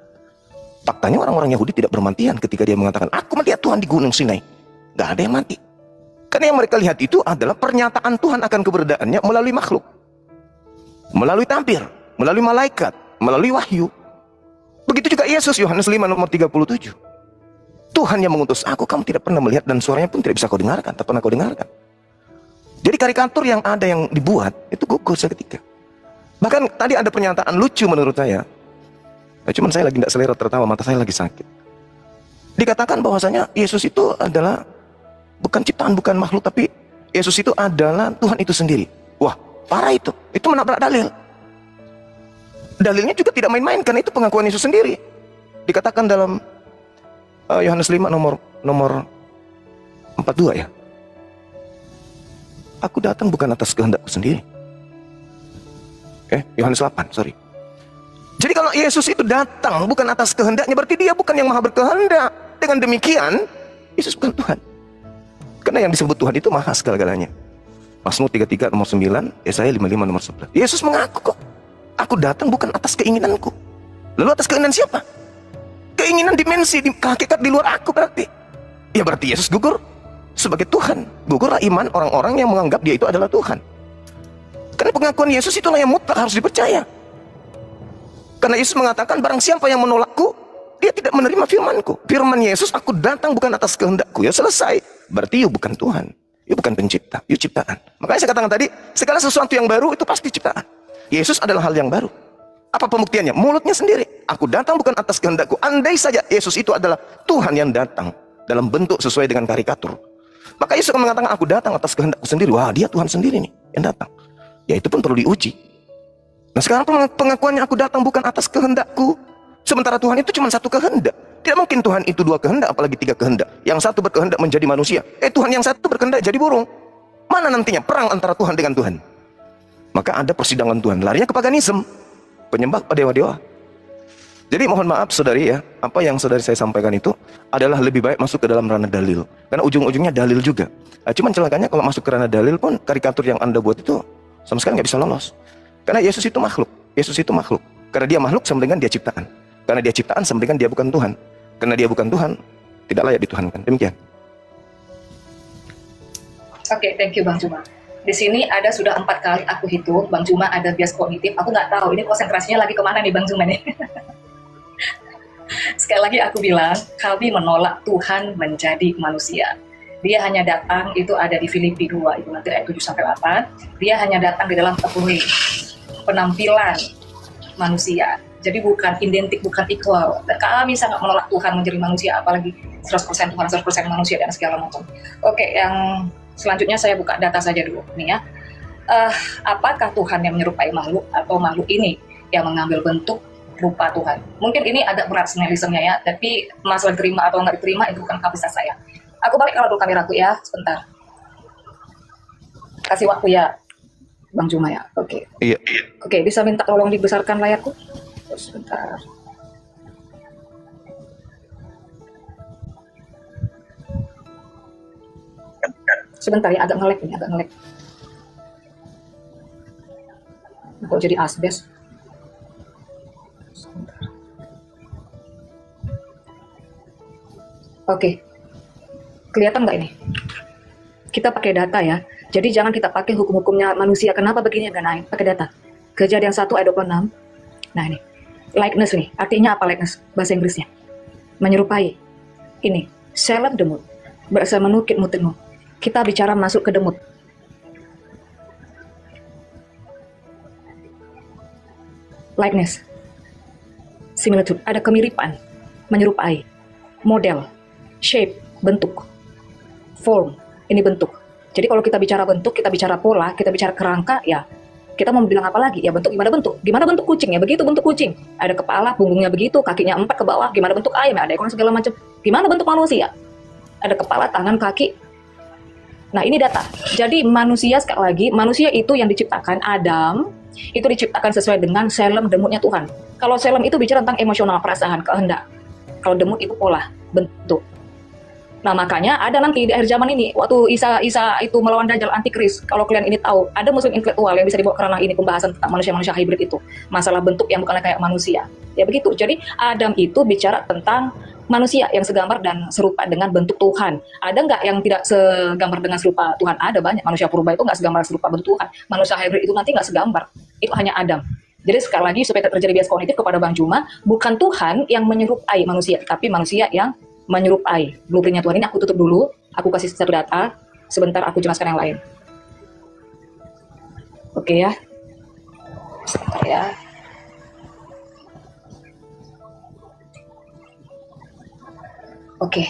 Faktanya orang-orang Yahudi tidak bermantian ketika dia mengatakan, aku melihat Tuhan di Gunung Sinai. Gak ada yang mati. Karena yang mereka lihat itu adalah pernyataan Tuhan akan keberadaannya melalui makhluk. Melalui tampir, melalui malaikat, melalui wahyu. Begitu juga Yesus, Yohanes 5 nomor 37. Tuhan yang mengutus aku, kamu tidak pernah melihat dan suaranya pun tidak bisa kau dengarkan, tak pernah kau dengarkan. Jadi karikatur yang ada yang dibuat, itu gugur seketika. Bahkan tadi ada pernyataan lucu menurut saya. Cuman saya lagi tidak selera tertawa, mata saya lagi sakit. Dikatakan bahwasanya Yesus itu adalah bukan ciptaan, bukan makhluk, tapi Yesus itu adalah Tuhan itu sendiri. Wah, parah itu. Itu menabrak dalil. Dalilnya juga tidak main-main, karena itu pengakuan Yesus sendiri. Dikatakan dalam Yohanes 5 nomor 42 ya. Aku datang bukan atas kehendakku sendiri. Yohanes 8, sorry. Jadi kalau Yesus itu datang bukan atas kehendaknya, berarti dia bukan yang maha berkehendak. Dengan demikian, Yesus bukan Tuhan. Karena yang disebut Tuhan itu maha segala-galanya. Mazmur 33 nomor 9, Yesaya 55 nomor 11. Yesus mengaku kok, aku datang bukan atas keinginanku. Lalu atas keinginan siapa? Keinginan dimensi, hakikat di luar aku berarti. Ya berarti Yesus gugur sebagai Tuhan. Gugurlah iman orang-orang yang menganggap dia itu adalah Tuhan. Karena pengakuan Yesus itulah yang mutlak harus dipercaya. Karena Yesus mengatakan barang siapa yang menolakku, dia tidak menerima firmanku. Firman Yesus, aku datang bukan atas kehendakku. Ya selesai. Berarti you bukan Tuhan. You bukan pencipta, you ciptaan. Makanya saya katakan tadi, segala sesuatu yang baru itu pasti ciptaan. Yesus adalah hal yang baru. Apa pembuktiannya? Mulutnya sendiri. Aku datang bukan atas kehendakku. Andai saja Yesus itu adalah Tuhan yang datang dalam bentuk sesuai dengan karikatur, maka Yesus akan mengatakan aku datang atas kehendakku sendiri. Wah, dia Tuhan sendiri nih yang datang. Ya itu pun perlu diuji. Nah sekarang pengakuannya aku datang bukan atas kehendakku. Sementara Tuhan itu cuma satu kehendak. Tidak mungkin Tuhan itu dua kehendak, apalagi tiga kehendak. Yang satu berkehendak menjadi manusia. Tuhan yang satu berkehendak jadi burung. Mana nantinya perang antara Tuhan dengan Tuhan? Maka ada persidangan Tuhan. Larinya ke paganisme, penyembah pada dewa-dewa. Jadi mohon maaf saudari ya, apa yang saudari saya sampaikan itu adalah lebih baik masuk ke dalam ranah dalil. Karena ujung-ujungnya dalil juga. Cuman celakanya kalau masuk ke ranah dalil pun karikatur yang Anda buat itu sama sekali nggak bisa lolos. Karena Yesus itu makhluk. Yesus itu makhluk. Karena dia makhluk sama dengan dia ciptaan. Karena dia ciptaan sama dengan dia bukan Tuhan. Karena dia bukan Tuhan, tidak layak dituhankan. Demikian. Oke, thank you Bang Juma. Di sini ada sudah 4 kali aku hitung, Bang Juma ada bias kognitif. Aku nggak tahu ini konsentrasinya lagi kemana nih Bang Juma nih. Sekali lagi aku bilang, kami menolak Tuhan menjadi manusia. Dia hanya datang, itu ada di Filipi 2, itu nanti ayat 7-8. Dia hanya datang di dalam penampilan manusia. Jadi bukan identik, bukan equal. Dan kami sangat menolak Tuhan menjadi manusia, apalagi 100% Tuhan, 100% manusia, dan segala macam. Oke, yang selanjutnya saya buka data saja dulu. Nih ya. Apakah Tuhan yang menyerupai makhluk, atau makhluk ini yang mengambil bentuk rupa Tuhan? Mungkin ini agak berat rasionalismenya ya, tapi masalah diterima atau nggak diterima itu bukan kapasitas saya. Aku balik kalau dulu kameraku ya, sebentar. Kasih waktu ya, Bang Juma ya. Oke. Iya. Oke, bisa minta tolong dibesarkan layarku? Sebentar. Sebentar ya, agak nge-lag ini, agak nge-lag. Kok jadi asbes? Sebentar. Oke. Kelihatan nggak ini? Kita pakai data ya. Jadi jangan kita pakai hukum-hukumnya manusia. Kenapa begini dan lain? Pakai data. Kejadian 1 ayat 26. Nah ini. Likeness nih. Artinya apa likeness? Bahasa Inggrisnya. Menyerupai. Ini. Seleb demut. Berasa menukit mutemu. Kita bicara masuk ke demut. Likeness. Similitude. Ada kemiripan. Menyerupai. Model. Shape. Bentuk. Form. Ini bentuk. Jadi kalau kita bicara bentuk, kita bicara pola, kita bicara kerangka, ya Kita mau bilang apa lagi? Ya bentuk gimana bentuk? Gimana bentuk kucing? Ya begitu bentuk kucing. Ada kepala, punggungnya begitu, kakinya 4 ke bawah. Gimana bentuk ayam? Ya ada ekor segala macam. Gimana bentuk manusia? Ada kepala, tangan, kaki. Nah ini data. Jadi manusia, sekali lagi, manusia itu yang diciptakan, Adam, itu diciptakan sesuai dengan selem demutnya Tuhan. Kalau selem itu bicara tentang emosional, perasaan, kehendak. Kalau demut itu pola, bentuk. Nah makanya ada nanti di akhir zaman ini, waktu Isa itu melawan Dajjal antikris, kalau kalian ini tahu, ada musuh intelektual yang bisa dibawa ke ranah ini, pembahasan tentang manusia-manusia hybrid itu. Masalah bentuk yang bukanlah kayak manusia. Ya begitu, jadi Adam itu bicara tentang manusia yang segambar dan serupa dengan bentuk Tuhan. Ada nggak yang tidak segambar dengan serupa Tuhan? Ada banyak. Manusia purba itu nggak segambar serupa bentuk Tuhan. Manusia hybrid itu nanti nggak segambar. Itu hanya Adam. Jadi sekali lagi supaya tidak terjadi bias kognitif kepada Bang Juma, bukan Tuhan yang menyerupai manusia, tapi manusia yang menyerupai. Blueprintnya Tuhan ini aku tutup dulu, aku kasih satu data, sebentar aku jelaskan yang lain. Oke ya, sebentar ya. Oke.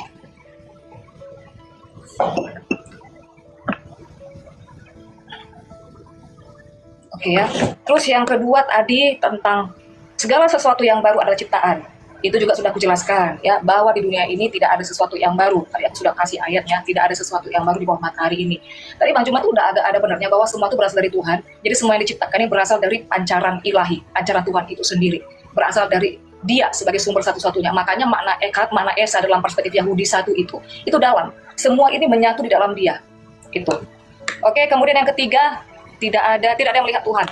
Oke ya. Terus yang kedua tadi tentang segala sesuatu yang baru adalah ciptaan. Itu juga sudah aku jelaskan ya, bahwa di dunia ini tidak ada sesuatu yang baru. Tadi aku sudah kasih ayatnya, tidak ada sesuatu yang baru di bawah matahari ini. Tadi Bang Juma tuh udah agak ada benarnya bahwa semua itu berasal dari Tuhan. Jadi semua yang diciptakan ini berasal dari pancaran ilahi, pancaran Tuhan itu sendiri. Berasal dari Dia sebagai sumber satu-satunya. Makanya makna Echad, makna Esa dalam perspektif Yahudi satu itu dalam. Semua ini menyatu di dalam Dia. Itu. Oke, kemudian yang ketiga, tidak ada yang melihat Tuhan.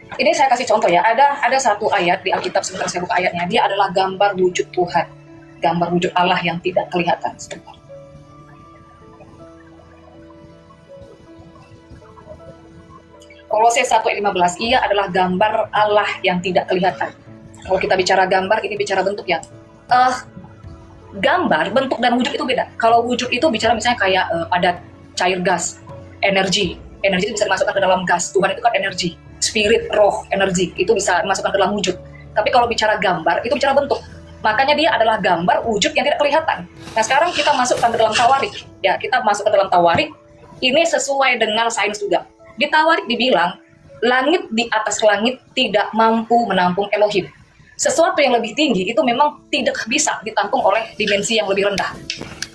Ini saya kasih contoh ya, ada satu ayat di Alkitab, sebentar saya buka ayatnya. Dia adalah gambar wujud Tuhan, gambar wujud Allah yang tidak kelihatan. Sebentar. Kolose 1:15, ia adalah gambar Allah yang tidak kelihatan. Kalau kita bicara gambar, ini bicara bentuk ya. Gambar, bentuk dan wujud itu beda. Kalau wujud itu bicara misalnya kayak padat, cair, gas, energi. Energi itu bisa dimasukkan ke dalam gas. Tuhan itu kan energi. Spirit, roh, energi, itu bisa dimasukkan ke dalam wujud. Tapi kalau bicara gambar, itu bicara bentuk. Makanya dia adalah gambar wujud yang tidak kelihatan. Nah sekarang kita masukkan ke dalam tawarik. Ya, kita masuk ke dalam tawarik. Ini sesuai dengan sains juga. Di tawarik dibilang, langit di atas langit tidak mampu menampung Elohim. Sesuatu yang lebih tinggi itu memang tidak bisa ditampung oleh dimensi yang lebih rendah.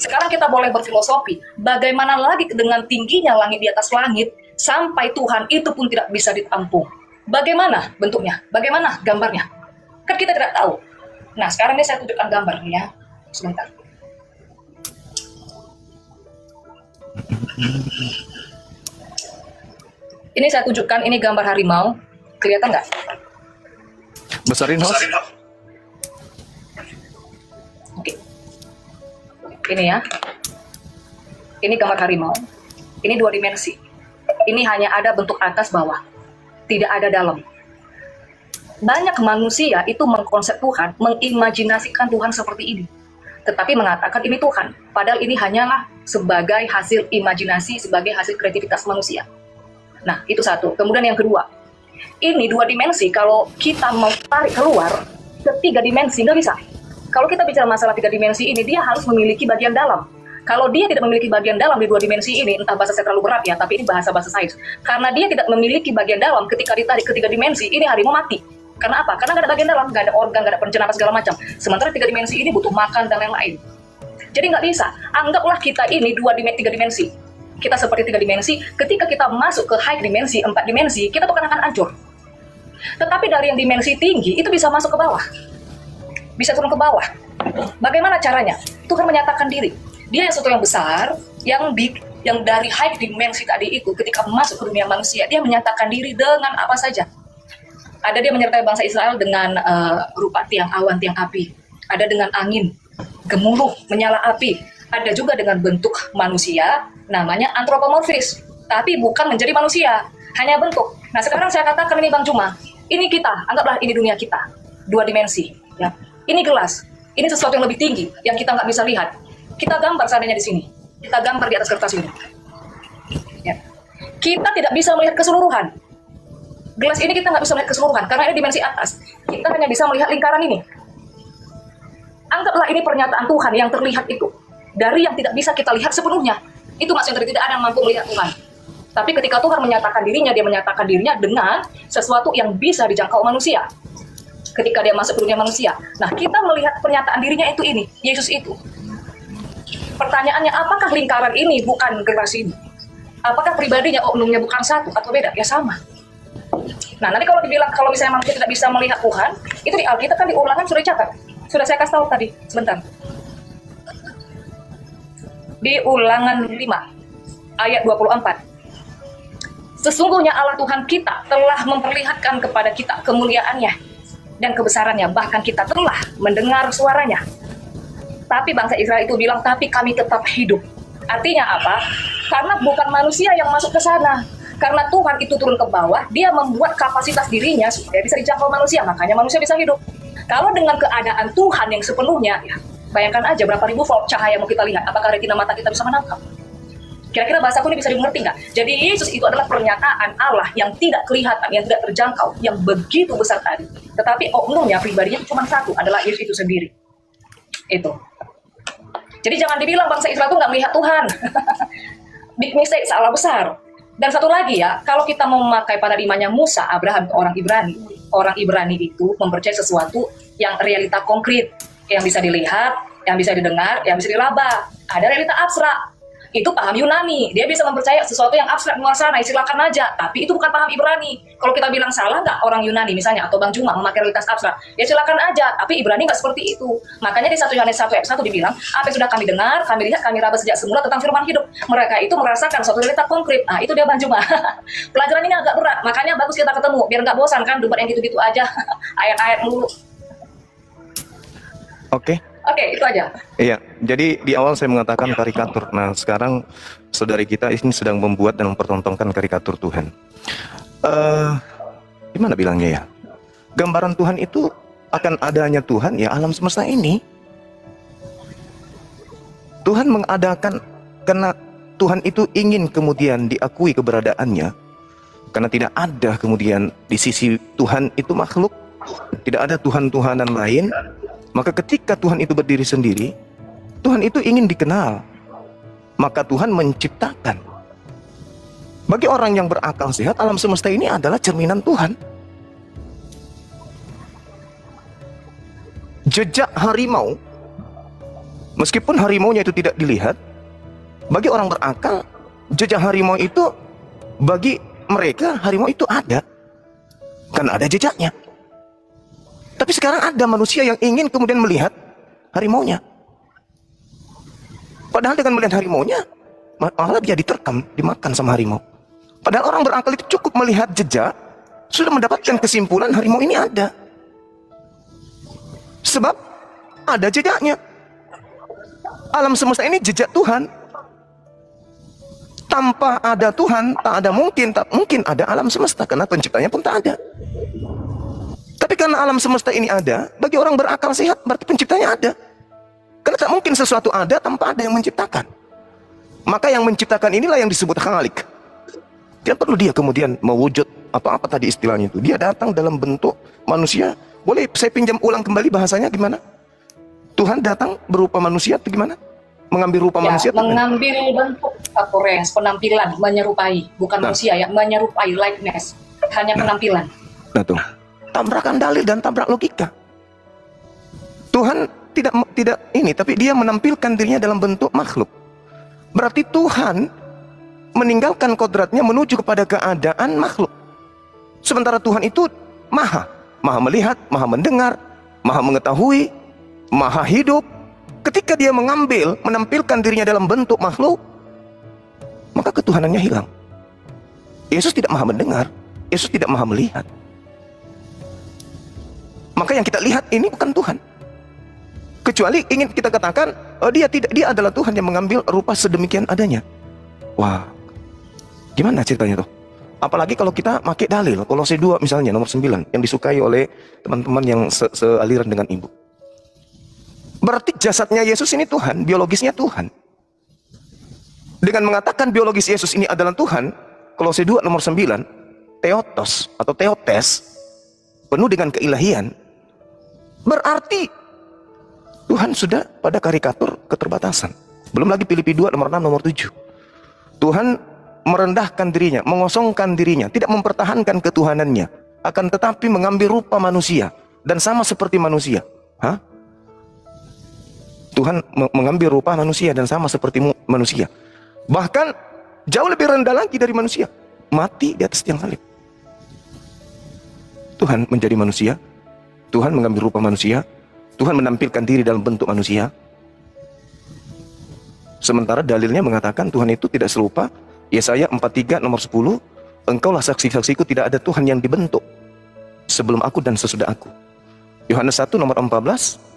Sekarang kita boleh berfilosofi, bagaimana lagi dengan tingginya langit di atas langit, sampai Tuhan itu pun tidak bisa ditampung. Bagaimana bentuknya? Bagaimana gambarnya? Kan kita tidak tahu. Nah, sekarang ini saya tunjukkan gambarnya. Sebentar. Ini saya tunjukkan, ini gambar harimau. Kelihatan nggak? Besarin host. Oke. Ini ya. Ini gambar harimau. Ini 2 dimensi. Ini hanya ada bentuk atas bawah, tidak ada dalam. Banyak manusia itu mengkonsep Tuhan, mengimajinasikan Tuhan seperti ini, tetapi mengatakan ini Tuhan, padahal ini hanyalah sebagai hasil imajinasi, sebagai hasil kreativitas manusia. Nah, itu satu. Kemudian yang kedua, ini 2 dimensi, kalau kita mau tarik keluar ke 3 dimensi, nggak bisa. Kalau kita bicara masalah 3 dimensi ini, dia harus memiliki bagian dalam. Kalau dia tidak memiliki bagian dalam di 2 dimensi ini, entah bahasa saya terlalu berat ya, tapi ini bahasa-bahasa sains. Karena dia tidak memiliki bagian dalam, ketika ditarik ke 3 dimensi, ini harimau mati. Karena apa? Karena nggak ada bagian dalam, nggak ada organ, nggak ada pencernaan segala macam. Sementara 3 dimensi ini butuh makan dan lain-lain. Jadi nggak bisa. Anggaplah kita ini 3 dimensi. Kita seperti 3 dimensi, ketika kita masuk ke high dimensi, 4 dimensi, kita bukan akan hancur. Tetapi dari yang dimensi tinggi, itu bisa masuk ke bawah. Bisa turun ke bawah. Bagaimana caranya? Tuhan menyatakan diri. Dia yang sesuatu yang besar, yang big, yang dari high dimensi tadi itu, ketika masuk ke dunia manusia, dia menyatakan diri dengan apa saja. Ada dia menyertai bangsa Israel dengan rupa tiang awan, tiang api. Ada dengan angin, gemuruh, menyala api. Ada juga dengan bentuk manusia, namanya antropomorfis. Tapi bukan menjadi manusia, hanya bentuk. Nah sekarang saya katakan ini Bang Juma, ini kita, anggaplah ini dunia kita. 2 dimensi. Ya. Ini gelas, ini sesuatu yang lebih tinggi, yang kita nggak bisa lihat. Kita gambar seandainya di sini. Kita gambar di atas kertas ini. Ya. Kita tidak bisa melihat keseluruhan. Gelas ini kita nggak bisa melihat keseluruhan, karena ini dimensi atas. Kita hanya bisa melihat lingkaran ini. Anggaplah ini pernyataan Tuhan yang terlihat itu. Dari yang tidak bisa kita lihat sepenuhnya. Itu maksudnya tidak ada yang mampu melihat Tuhan. Tapi ketika Tuhan menyatakan dirinya, dia menyatakan dirinya dengan sesuatu yang bisa dijangkau manusia. Ketika dia masuk ke dunia manusia. Nah, kita melihat pernyataan dirinya itu ini, Yesus itu. Pertanyaannya, apakah lingkaran ini bukan generasi ini? Apakah pribadinya, oknumnya bukan satu atau beda? Ya sama. Nah, nanti kalau dibilang, kalau misalnya manusia tidak bisa melihat Tuhan, itu di Alkitab kan di Ulangan sudah dicatat. Sudah saya kasih tahu tadi, sebentar. Di Ulangan 5, ayat 24. Sesungguhnya Allah Tuhan kita telah memperlihatkan kepada kita kemuliaannya dan kebesarannya, bahkan kita telah mendengar suaranya. Tapi bangsa Israel itu bilang, tapi kami tetap hidup. Artinya apa? Karena bukan manusia yang masuk ke sana. Karena Tuhan itu turun ke bawah, dia membuat kapasitas dirinya supaya bisa dijangkau manusia, makanya manusia bisa hidup. Kalau dengan keadaan Tuhan yang sepenuhnya, ya, bayangkan aja berapa ribu volt cahaya mau kita lihat, apakah retina mata kita bisa menangkap? Kira-kira bahasaku ini bisa dimengerti nggak? Jadi Yesus itu adalah pernyataan Allah yang tidak kelihatan, yang tidak terjangkau, yang begitu besar tadi. Tetapi oknumnya, pribadinya cuma satu, adalah Yesus itu sendiri. Itu. Jadi jangan dibilang bangsa Israel itu nggak melihat Tuhan. Big mistake, salah besar. Dan satu lagi ya, kalau kita memakai paradigmanya Musa, Abraham, orang Ibrani. Orang Ibrani itu mempercayai sesuatu yang realita konkret, yang bisa dilihat, yang bisa didengar, yang bisa diraba. Ada realita abstrak. Itu paham Yunani, dia bisa mempercayai sesuatu yang abstrak di luar sana, silakan aja, tapi itu bukan paham Ibrani. Kalau kita bilang salah nggak orang Yunani misalnya, atau Bang Juma memakai realitas abstrak, ya silakan aja, tapi Ibrani nggak seperti itu. Makanya di 1 Yohanes 1 ayat 1 dibilang, apa yang sudah kami dengar, kami lihat, kami raba sejak semula tentang firman hidup. Mereka itu merasakan suatu realita konkret. Nah, itu dia Bang Juma. Pelajaran ini agak berat, makanya bagus kita ketemu, biar nggak bosan kan, debat yang gitu-gitu aja, ayat-ayat mulu. Oke, itu aja. Iya, jadi di awal saya mengatakan karikatur. Nah, sekarang saudari kita ini sedang membuat dan mempertontonkan karikatur Tuhan. Gimana bilangnya ya? Gambaran Tuhan itu akan adanya Tuhan, ya alam semesta ini. Tuhan mengadakan karena Tuhan itu ingin kemudian diakui keberadaannya. Karena tidak ada kemudian di sisi Tuhan itu makhluk. Tidak ada Tuhan-Tuhanan lain. Maka ketika Tuhan itu berdiri sendiri, Tuhan itu ingin dikenal. Maka Tuhan menciptakan. Bagi orang yang berakal sehat, alam semesta ini adalah cerminan Tuhan. Jejak harimau, meskipun harimaunya itu tidak dilihat, bagi orang berakal, jejak harimau itu, bagi mereka harimau itu ada. Karena ada jejaknya. Tapi sekarang ada manusia yang ingin kemudian melihat harimaunya. Padahal dengan melihat harimaunya, malah dia diterkam, dimakan sama harimau. Padahal orang berakal itu cukup melihat jejak, sudah mendapatkan kesimpulan harimau ini ada. Sebab ada jejaknya. Alam semesta ini jejak Tuhan. Tanpa ada Tuhan, tak ada tak mungkin ada alam semesta, karena penciptanya pun tak ada. Tapi karena alam semesta ini ada, bagi orang berakal sehat, berarti penciptanya ada. Karena tak mungkin sesuatu ada tanpa ada yang menciptakan. Maka yang menciptakan inilah yang disebut Khalik. Tidak perlu dia kemudian mewujud atau apa tadi istilahnya itu. Dia datang dalam bentuk manusia. Boleh saya pinjam ulang kembali bahasanya gimana? Tuhan datang berupa manusia atau gimana? Mengambil rupa manusia? Mengambil bentuk appearance, penampilan, menyerupai. Bukan manusia ya, menyerupai, likeness. Hanya penampilan. Nah tuh. Tabrakan dalil dan tabrak logika. Tuhan tidak ini, tapi dia menampilkan dirinya dalam bentuk makhluk. Berarti Tuhan meninggalkan kodratnya menuju kepada keadaan makhluk. Sementara Tuhan itu maha melihat, maha mendengar, maha mengetahui, maha hidup. Ketika dia menampilkan dirinya dalam bentuk makhluk, maka ketuhanannya hilang. Yesus tidak maha mendengar, Yesus tidak maha melihat. Maka yang kita lihat ini bukan Tuhan. Kecuali ingin kita katakan, oh dia adalah Tuhan yang mengambil rupa sedemikian adanya. Wah, gimana ceritanya tuh? Apalagi kalau kita pakai dalil, Kolose 2 misalnya nomor 9 yang disukai oleh teman-teman yang sealiran dengan ibu. Berarti jasadnya Yesus ini Tuhan, biologisnya Tuhan. Dengan mengatakan biologis Yesus ini adalah Tuhan, Kolose 2 nomor 9, Theotos atau Theotes, penuh dengan keilahian. Berarti Tuhan sudah pada karikatur keterbatasan. Belum lagi Filipi 2 nomor 6 nomor 7. Tuhan merendahkan dirinya, mengosongkan dirinya, tidak mempertahankan ketuhanannya, akan tetapi mengambil rupa manusia dan sama seperti manusia. Hah? Tuhan mengambil rupa manusia dan sama seperti manusia. Bahkan jauh lebih rendah lagi dari manusia. Mati di atas tiang salib. Tuhan menjadi manusia. Tuhan mengambil rupa manusia. Tuhan menampilkan diri dalam bentuk manusia. Sementara dalilnya mengatakan Tuhan itu tidak serupa. Yesaya 43 nomor 10. Engkaulah saksi-saksiku, tidak ada Tuhan yang dibentuk sebelum aku dan sesudah aku. Yohanes 1 nomor 14.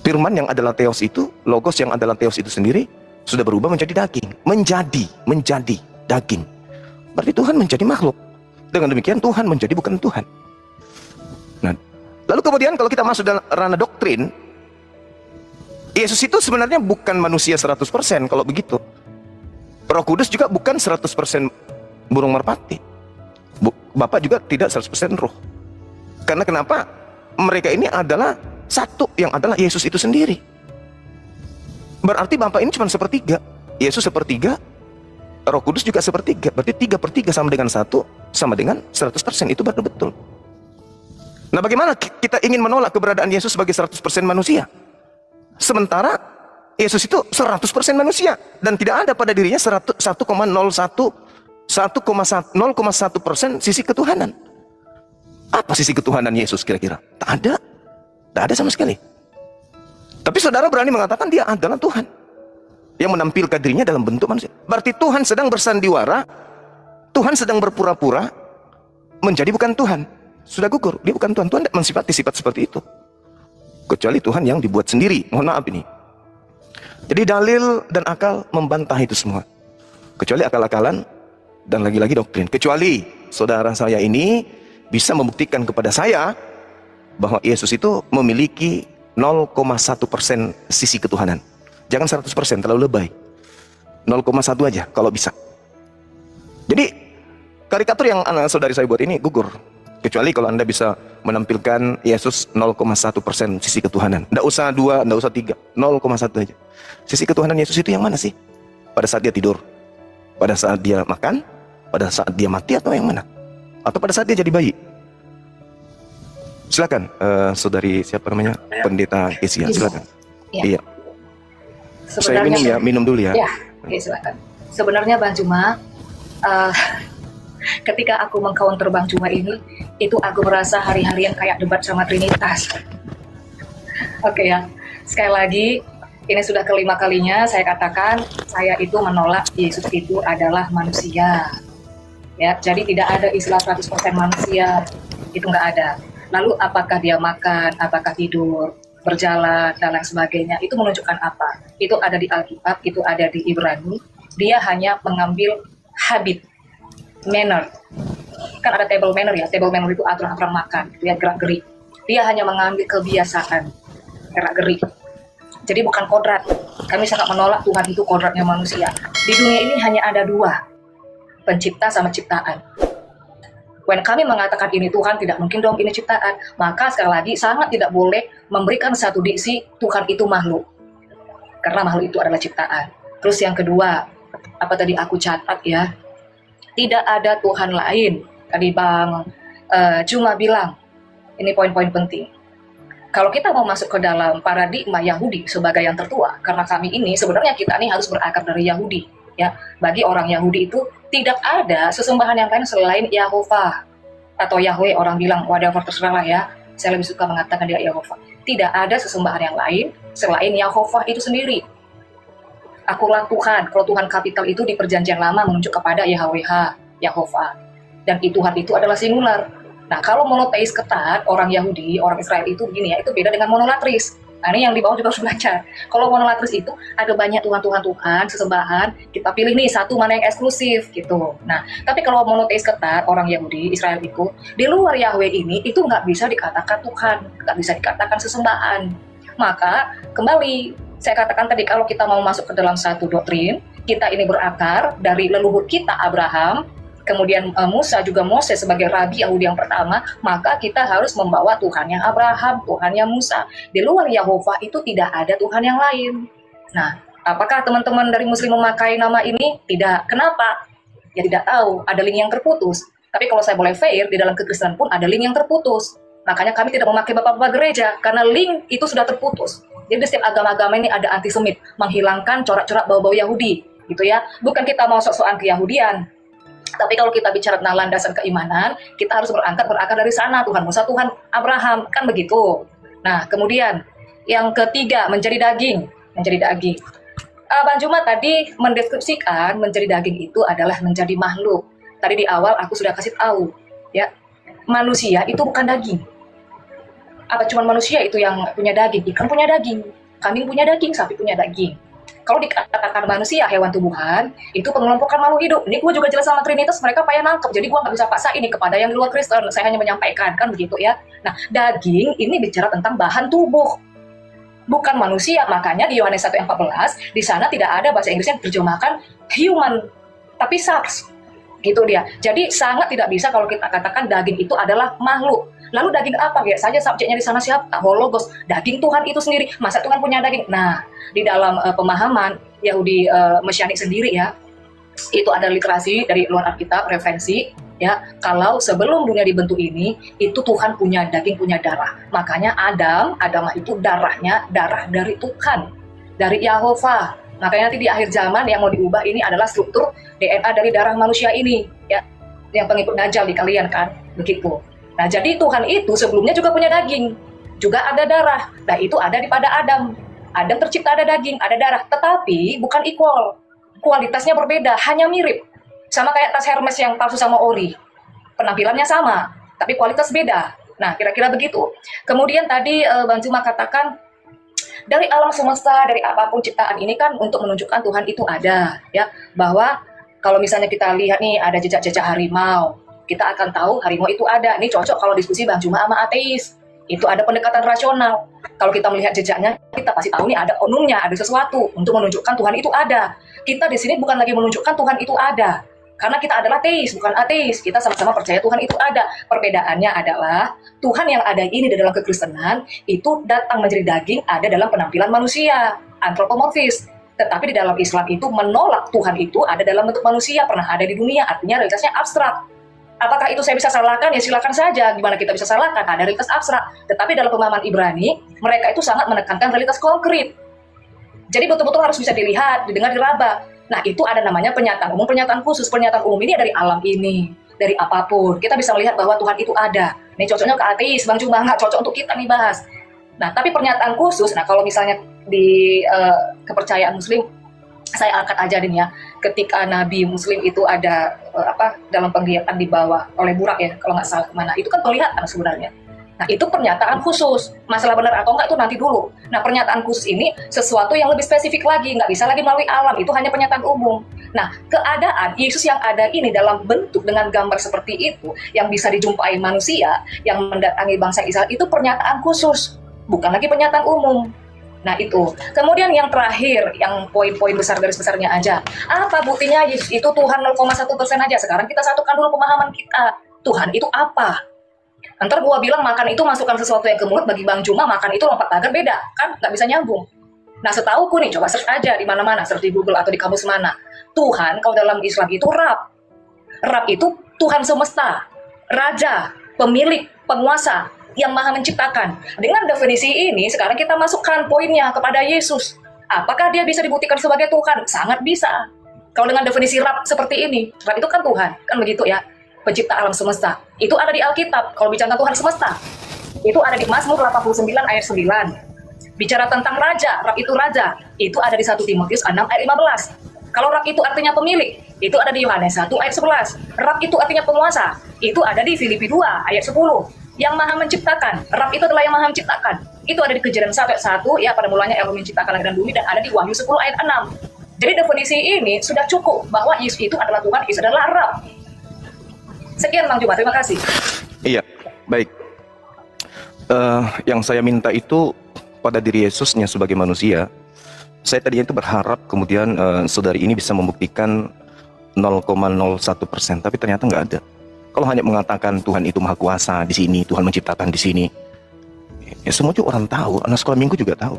Firman yang adalah Theos itu, Logos yang adalah Theos itu sendiri, sudah berubah menjadi daging. Menjadi daging. Berarti Tuhan menjadi makhluk. Dengan demikian Tuhan menjadi bukan Tuhan. Nah, lalu kemudian kalau kita masuk dalam ranah doktrin, Yesus itu sebenarnya bukan manusia 100% kalau begitu. Roh Kudus juga bukan 100% burung merpati. Bapa juga tidak 100% roh. Karena kenapa? Mereka ini adalah satu, yang adalah Yesus itu sendiri. Berarti Bapa ini cuma sepertiga. Yesus sepertiga, Roh Kudus juga sepertiga. Berarti 3/3 sama dengan 1, sama dengan 100%. Itu baru betul. Nah, bagaimana kita ingin menolak keberadaan Yesus sebagai 100% manusia? Sementara Yesus itu 100% manusia. Dan tidak ada pada dirinya 1,01% sisi ketuhanan. Apa sisi ketuhanan Yesus kira-kira? Tak ada. Tak ada sama sekali. Tapi saudara berani mengatakan dia adalah Tuhan yang menampilkan dirinya dalam bentuk manusia. Berarti Tuhan sedang bersandiwara, Tuhan sedang berpura-pura menjadi bukan Tuhan. Sudah gugur, dia bukan Tuhan. Tuhan tidak mensifati sifat seperti itu. Kecuali Tuhan yang dibuat sendiri. Mohon maaf ini. Jadi dalil dan akal membantah itu semua. Kecuali akal-akalan dan lagi-lagi doktrin. Kecuali saudara saya ini bisa membuktikan kepada saya bahwa Yesus itu memiliki 0,1% sisi ketuhanan. Jangan 100%, terlalu lebay. 0,1 aja kalau bisa. Jadi karikatur yang saudari saya buat ini gugur. Kecuali kalau Anda bisa menampilkan Yesus 0,1% sisi ketuhanan. Nggak usah 2, nggak usah 3, 0,1 aja. Sisi ketuhanan Yesus itu yang mana sih? Pada saat dia tidur? Pada saat dia makan? Pada saat dia mati atau yang mana? Atau pada saat dia jadi bayi? Silakan, saudari siapa namanya? Pendeta Kesia, silakan. Iya. Saya minum ya, minum dulu ya. Ya, oke, silakan. Sebenarnya Bang Juma, ketika aku meng-counter Bang Juma ini, itu aku merasa hari-harian kayak debat sama Trinitas. Oke ya, sekali lagi, ini sudah kelima kalinya saya katakan, saya itu menolak Yesus itu adalah manusia. Ya, jadi tidak ada istilah 100% manusia, itu nggak ada. Lalu apakah dia makan, apakah tidur, berjalan, dan lain sebagainya, itu menunjukkan apa? Itu ada di Alkitab, itu ada di Ibrani, dia hanya mengambil habit, manner. Kan ada table manner ya, table manner itu aturan-aturan makan, dia gerak-gerik. Dia hanya mengambil kebiasaan, gerak-gerik. Jadi bukan kodrat. Kami sangat menolak Tuhan itu kodratnya manusia. Di dunia ini hanya ada dua, pencipta sama ciptaan. When kami mengatakan ini Tuhan, tidak mungkin dong ini ciptaan. Maka sekali lagi sangat tidak boleh memberikan satu diksi Tuhan itu makhluk. Karena makhluk itu adalah ciptaan. Terus yang kedua, apa tadi aku catat ya, tidak ada Tuhan lain. Tadi Bang Juma bilang, ini poin-poin penting. Kalau kita mau masuk ke dalam paradigma Yahudi sebagai yang tertua, karena kami ini sebenarnya kita ini harus berakar dari Yahudi. Ya, bagi orang Yahudi itu tidak ada sesembahan yang lain selain Yahovah atau Yahweh. Orang bilang whatever terserah ya. Saya lebih suka mengatakan dia Yahovah. Tidak ada sesembahan yang lain selain Yahovah itu sendiri. Akulah Tuhan. Kalau Tuhan kapital itu di Perjanjian Lama menunjuk kepada Yahweh, Yahovah. Dan Tuhan itu adalah singular. Nah, kalau monoteis ketat, orang Yahudi, orang Israel itu begini ya, itu beda dengan monolatris. Nah, ini yang di bawah juga harus belajar. Kalau monolatris itu ada banyak Tuhan, sesembahan, kita pilih nih satu mana yang eksklusif gitu. Nah, tapi kalau monoteis ketat, orang Yahudi, Israel itu, di luar Yahweh ini, itu nggak bisa dikatakan Tuhan, nggak bisa dikatakan sesembahan. Maka, kembali, saya katakan tadi, kalau kita mau masuk ke dalam satu doktrin, kita ini berakar dari leluhur kita, Abraham, kemudian Musa juga Moses sebagai rabi Yahudi yang pertama, maka kita harus membawa Tuhan yang Abraham, Tuhan yang Musa. Di luar Yahovah itu tidak ada Tuhan yang lain. Nah, Apakah teman-teman dari Muslim memakai nama ini? Tidak. Kenapa? Ya tidak tahu. Ada link yang terputus. Tapi kalau saya boleh fair, di dalam kekristenan pun ada link yang terputus. Makanya kami tidak memakai bapak-bapak gereja, karena link itu sudah terputus. Jadi di setiap agama-agama ini ada antisemit, menghilangkan corak-corak bau-bau Yahudi, gitu ya. Bukan kita mau sok-sokan ke-Yahudian. Tapi kalau kita bicara tentang landasan keimanan, kita harus berakar dari sana. Tuhan Musa, Tuhan Abraham, kan begitu. Nah, kemudian yang ketiga, menjadi daging. Menjadi daging. Bang Juma tadi mendeskripsikan menjadi daging itu adalah menjadi makhluk. Tadi di awal aku sudah kasih tahu, ya, manusia itu bukan daging. Apa cuma manusia itu yang punya daging? Ikan punya daging, kambing punya daging, sapi punya daging. Kalau dikatakan manusia, hewan tumbuhan, itu pengelompokan makhluk hidup. Ini gue juga jelas sama Trinitas, mereka payah nangkep. Jadi gue nggak bisa paksa ini kepada yang di luar Kristen. Saya hanya menyampaikan, kan begitu ya. Nah, daging ini bicara tentang bahan tubuh, bukan manusia. Makanya di Yohanes 1:14, di sana tidak ada bahasa Inggrisnya diterjemahkan human, tapi subs. Gitu dia. Jadi sangat tidak bisa kalau kita katakan daging itu adalah makhluk. Lalu daging apa? Lihat saja subjeknya di sana siapa? Hologos. Daging Tuhan itu sendiri. Masa Tuhan punya daging? Nah, di dalam pemahaman Yahudi Mesianik sendiri ya, itu ada literasi dari luar Alkitab, referensi ya. Kalau sebelum dunia dibentuk ini, itu Tuhan punya daging, punya darah. Makanya Adam itu darahnya darah dari Tuhan, dari Yahova. Makanya nanti di akhir zaman yang mau diubah ini adalah struktur DNA dari darah manusia ini, ya, yang pengikut Dajjal di kalian kan, begitu. Nah, jadi Tuhan itu sebelumnya juga punya daging, juga ada darah. Nah, itu ada di pada Adam. Adam tercipta ada daging, ada darah, tetapi bukan equal. Kualitasnya berbeda, hanya mirip. Sama kayak tas Hermes yang palsu sama ori. Penampilannya sama, tapi kualitas beda. Nah, kira-kira begitu. Kemudian tadi Bang Juma katakan, dari alam semesta, dari apapun ciptaan ini kan untuk menunjukkan Tuhan itu ada, ya. Bahwa kalau misalnya kita lihat nih ada jejak-jejak harimau, kita akan tahu harimau itu ada. Ini cocok kalau diskusi Bang Juma sama ateis. Itu ada pendekatan rasional. Kalau kita melihat jejaknya, kita pasti tahu nih ada onumnya, ada sesuatu untuk menunjukkan Tuhan itu ada. Kita di sini bukan lagi menunjukkan Tuhan itu ada, karena kita adalah teis, bukan ateis. Kita sama-sama percaya Tuhan itu ada. Perbedaannya adalah Tuhan yang ada ini di dalam kekristenan itu datang menjadi daging, ada dalam penampilan manusia, antropomorfis. Tetapi di dalam Islam itu menolak Tuhan itu ada dalam bentuk manusia, pernah ada di dunia, artinya realitasnya abstrak. Apakah itu saya bisa salahkan? Ya silakan saja. Gimana kita bisa salahkan? Ada realitas abstrak. Tetapi dalam pemahaman Ibrani, mereka itu sangat menekankan realitas konkret. Jadi betul-betul harus bisa dilihat, didengar, diraba. Nah, itu ada namanya pernyataan umum, pernyataan khusus. Pernyataan umum ini dari alam ini, dari apapun. Kita bisa melihat bahwa Tuhan itu ada. Ini cocoknya ke ateis, Bang Juma, nggak cocok untuk kita nih bahas. Nah, tapi pernyataan khusus, nah kalau misalnya di kepercayaan Muslim, saya angkat aja nih ya, ketika Nabi Muslim itu ada dalam penglihatan dibawa oleh burak ya, kalau nggak salah kemana, itu kan penglihatan sebenarnya. Nah, itu pernyataan khusus. Masalah benar atau enggak itu nanti dulu. Nah, pernyataan khusus ini sesuatu yang lebih spesifik lagi, nggak bisa lagi melalui alam, itu hanya pernyataan umum. Nah, keadaan Yesus yang ada ini dalam bentuk dengan gambar seperti itu, yang bisa dijumpai manusia, yang mendatangi bangsa Israel, itu pernyataan khusus, bukan lagi pernyataan umum. Nah, itu. Kemudian yang terakhir, yang poin-poin besar garis besarnya aja. Apa buktinya Yesus itu Tuhan 0,1% aja? Sekarang kita satukan dulu pemahaman kita. Tuhan itu apa? Ntar gua bilang makan itu masukkan sesuatu yang ke mulut, bagi Bang Juma makan itu lompat pagar beda, kan? Nggak bisa nyambung. Nah, setauku nih, coba search aja di mana-mana, search di Google atau di kamus mana. Tuhan, kalau dalam Islam itu Rab. Rab itu Tuhan semesta, Raja, pemilik, penguasa, yang maha menciptakan. Dengan definisi ini, sekarang kita masukkan poinnya kepada Yesus. Apakah dia bisa dibuktikan sebagai Tuhan? Sangat bisa. Kalau dengan definisi Rab seperti ini, Rab itu kan Tuhan, kan begitu ya, pencipta alam semesta. Itu ada di Alkitab, kalau bicara Tuhan semesta. Itu ada di Mazmur 89 ayat 9. Bicara tentang raja, Rab itu raja, itu ada di 1 Timotius 6 ayat 15. Kalau Rab itu artinya pemilik, itu ada di Yohanes 1 ayat 11. Rab itu artinya penguasa, itu ada di Filipi 2 ayat 10. Yang maha menciptakan, Rab itu adalah yang maha menciptakan. Itu ada di Kejadian 1 ayat 1, ya, pada mulanya Elohim menciptakan langit dan bumi, dan ada di Wahyu 10 ayat 6. Jadi definisi ini sudah cukup bahwa Yesus itu adalah Tuhan, Yesus adalah Rab. Sekian Bang Juma, terima kasih. Iya, baik. Yang saya minta itu pada diri Yesusnya sebagai manusia. Saya tadinya itu berharap kemudian saudari ini bisa membuktikan 0,01%, tapi ternyata nggak ada. Kalau hanya mengatakan Tuhan itu maha kuasa di sini, Tuhan menciptakan di sini, ya semua juga orang tahu, anak sekolah minggu juga tahu.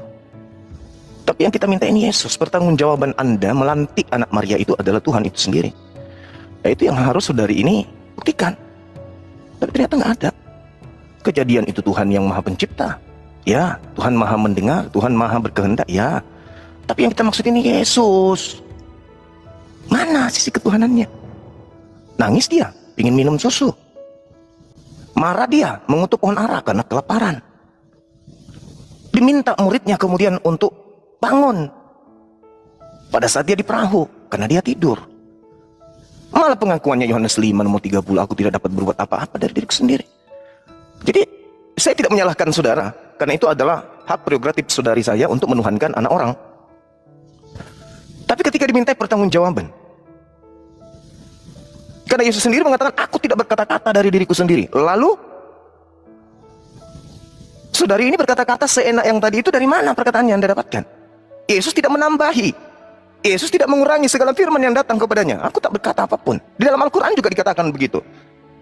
Tapi yang kita minta ini Yesus. Pertanggungjawaban Anda melantik anak Maria itu adalah Tuhan itu sendiri. Nah, itu yang harus saudari ini buktikan. Tapi ternyata nggak ada. Kejadian itu Tuhan yang Maha Pencipta. Ya, Tuhan Maha Mendengar, Tuhan Maha Berkehendak. Ya, tapi yang kita maksud ini Yesus. Mana sisi ketuhanannya? Nangis dia, ingin minum susu. Marah dia, mengutuk pohon ara karena kelaparan. Diminta muridnya kemudian untuk bangun pada saat dia di perahu, karena dia tidur. Malah pengakuannya Yohanes 5 nomor 30, aku tidak dapat berbuat apa-apa dari diriku sendiri. Jadi saya tidak menyalahkan saudara, karena itu adalah hak prerogatif saudari saya untuk menuhankan anak orang. Tapi ketika dimintai pertanggungjawaban, karena Yesus sendiri mengatakan, aku tidak berkata-kata dari diriku sendiri. Lalu saudari ini berkata-kata seenak yang tadi itu, dari mana perkataan yang Anda dapatkan? Yesus tidak menambahi, Yesus tidak mengurangi segala firman yang datang kepadanya. Aku tak berkata apapun. Di dalam Al-Quran juga dikatakan begitu.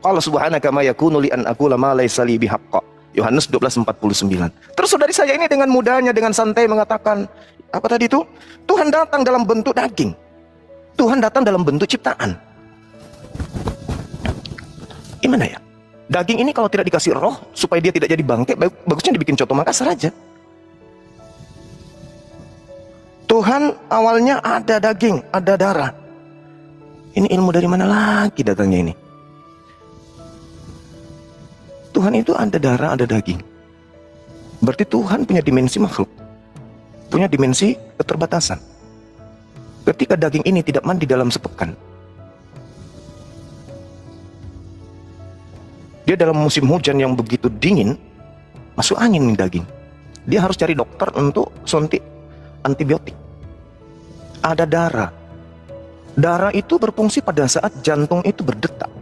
Qala subhanaka ma yakunu li an aqula ma laysa li bihaqqa. Yohanes 12:49. Terus saudari saya ini dengan mudahnya, dengan santai mengatakan, apa tadi itu? Tuhan datang dalam bentuk daging. Tuhan datang dalam bentuk ciptaan. Gimana ya? Daging ini kalau tidak dikasih roh, supaya dia tidak jadi bangkai, bagusnya dibikin coto Makassar aja. Tuhan awalnya ada daging, ada darah. Ini ilmu dari mana lagi datangnya ini? Tuhan itu ada darah, ada daging. Berarti Tuhan punya dimensi makhluk, punya dimensi keterbatasan. Ketika daging ini tidak mandi dalam sepekan, dia dalam musim hujan yang begitu dingin, masuk angin nih daging. Dia harus cari dokter untuk suntik antibiotik. Ada darah. Darah itu berfungsi pada saat jantung itu berdetak.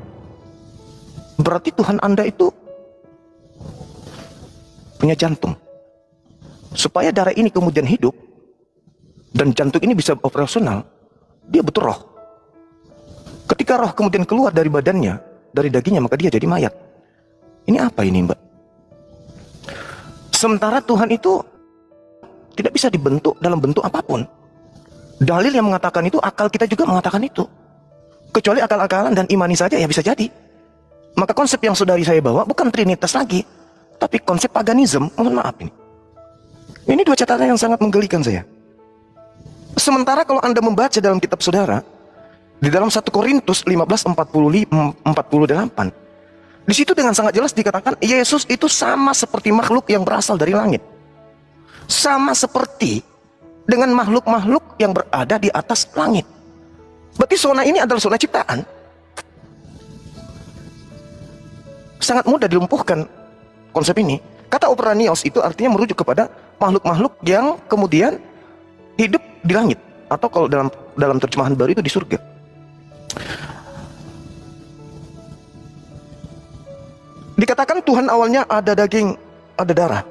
Berarti Tuhan Anda itu punya jantung. Supaya darah ini kemudian hidup dan jantung ini bisa operasional, dia butuh roh. Ketika roh kemudian keluar dari badannya, dari dagingnya, maka dia jadi mayat. Ini apa ini, Mbak? Sementara Tuhan itu tidak bisa dibentuk dalam bentuk apapun. Dalil yang mengatakan itu, akal kita juga mengatakan itu. Kecuali akal-akalan dan imani saja ya bisa jadi. Maka konsep yang saudari saya bawa bukan trinitas lagi, tapi konsep paganisme. Mohon maaf ini. Ini dua catatan yang sangat menggelikan saya. Sementara kalau Anda membaca dalam kitab saudara, di dalam 1 Korintus 15:48, di situ dengan sangat jelas dikatakan Yesus itu sama seperti makhluk yang berasal dari langit. Sama seperti dengan makhluk-makhluk yang berada di atas langit. Berarti zona ini adalah zona ciptaan. Sangat mudah dilumpuhkan konsep ini. Kata operanios itu artinya merujuk kepada makhluk-makhluk yang kemudian hidup di langit, atau kalau dalam terjemahan baru itu di surga. Dikatakan Tuhan awalnya ada daging, ada darah.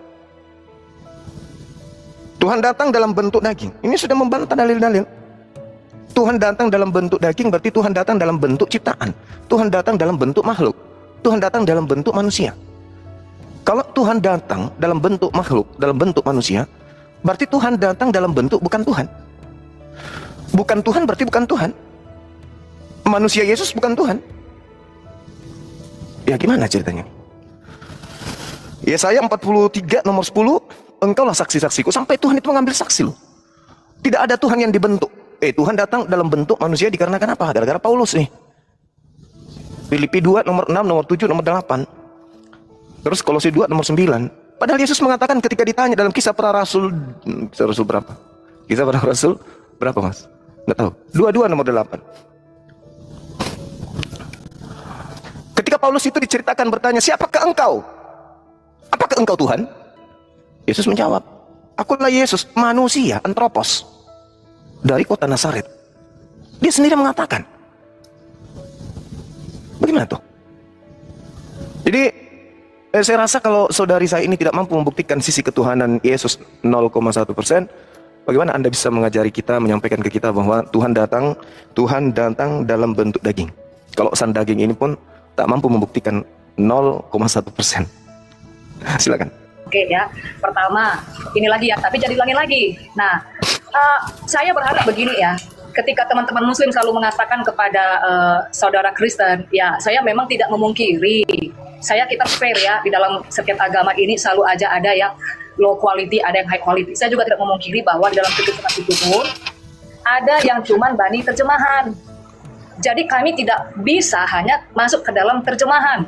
Tuhan datang dalam bentuk daging. Ini sudah membantah dalil-dalil. Tuhan datang dalam bentuk daging berarti Tuhan datang dalam bentuk ciptaan. Tuhan datang dalam bentuk makhluk. Tuhan datang dalam bentuk manusia. Kalau Tuhan datang dalam bentuk makhluk, dalam bentuk manusia, berarti Tuhan datang dalam bentuk bukan Tuhan. Bukan Tuhan berarti bukan Tuhan. Manusia Yesus bukan Tuhan. Ya gimana ceritanya? Yesaya 43 nomor 10, engkaulah saksi-saksiku. Sampai Tuhan itu mengambil saksi loh. Tidak ada Tuhan yang dibentuk. Tuhan datang dalam bentuk manusia dikarenakan apa? Gara-gara Paulus nih. Filipi 2 nomor 6, nomor 7, nomor 8. Terus Kolose 2 nomor 9. Padahal Yesus mengatakan ketika ditanya dalam kisah para rasul, kisah rasul berapa? Kisah para rasul berapa mas? Nggak tahu. 22 nomor 8. Ketika Paulus itu diceritakan bertanya, siapakah engkau? Apakah engkau Tuhan? Yesus menjawab, akulah Yesus, manusia, antropos, dari kota Nazaret. Dia sendiri mengatakan. Bagaimana tuh? Jadi saya rasa kalau saudari saya ini tidak mampu membuktikan sisi ketuhanan Yesus 0,1%, bagaimana Anda bisa mengajari kita, menyampaikan ke kita bahwa Tuhan datang dalam bentuk daging. Kalau san daging ini pun tak mampu membuktikan 0,1%. Silakan. Oke ya, pertama ini lagi ya, tapi jangan dilangin lagi. Nah, Saya berharap begini ya, ketika teman-teman Muslim selalu mengatakan kepada saudara Kristen, ya saya memang tidak memungkiri, kita fair ya, di dalam setiap agama ini selalu aja ada yang low quality, ada yang high quality. Saya juga tidak memungkiri bahwa di dalam terjemahan itu pun ada yang cuman bani terjemahan. Jadi kami tidak bisa hanya masuk ke dalam terjemahan.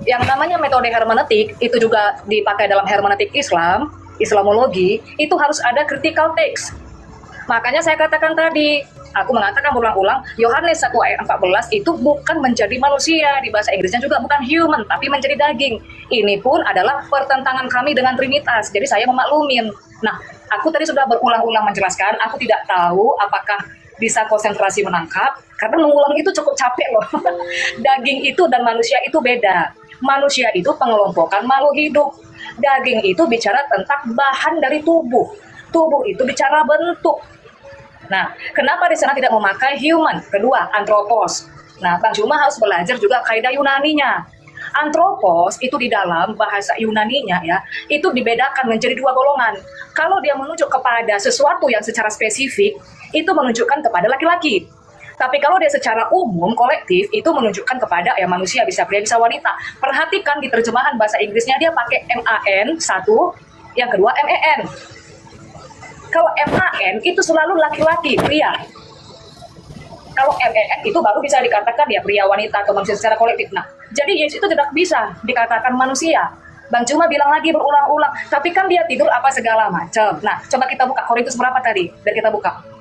Yang namanya metode hermeneutik itu juga dipakai dalam hermeneutik Islam, Islamologi, itu harus ada critical text. Makanya saya katakan tadi, aku mengatakan berulang-ulang, Yohanes 1 ayat 14 itu bukan menjadi manusia, di bahasa Inggrisnya juga bukan human, tapi menjadi daging. Ini pun adalah pertentangan kami dengan Trinitas, jadi saya memaklumin. Nah, aku tadi sudah berulang-ulang menjelaskan, aku tidak tahu apakah bisa konsentrasi menangkap, karena mengulang itu cukup capek loh. Daging itu dan manusia itu beda. Manusia itu pengelompokan makhluk hidup. Daging itu bicara tentang bahan dari tubuh. Tubuh itu bicara bentuk. Nah, kenapa di sana tidak memakai human? Kedua, anthropos. Nah, Bang Juma harus belajar juga kaidah Yunaninya. Anthropos itu di dalam bahasa Yunaninya ya, itu dibedakan menjadi dua golongan. Kalau dia menunjuk kepada sesuatu yang secara spesifik, itu menunjukkan kepada laki-laki. Tapi kalau dia secara umum, kolektif, itu menunjukkan kepada ya manusia, bisa pria, bisa wanita. Perhatikan di terjemahan bahasa Inggrisnya dia pakai MAN, satu, yang kedua MEN. Kalau MAN itu selalu laki-laki, pria. Kalau MEN itu baru bisa dikatakan ya pria, wanita, atau manusia secara kolektif. Nah, jadi Yesus itu tidak bisa dikatakan manusia. Bang Cuma bilang lagi berulang-ulang, tapi kan dia tidur apa segala macam. Nah, coba kita buka Korintus berapa tadi? Dan kita buka.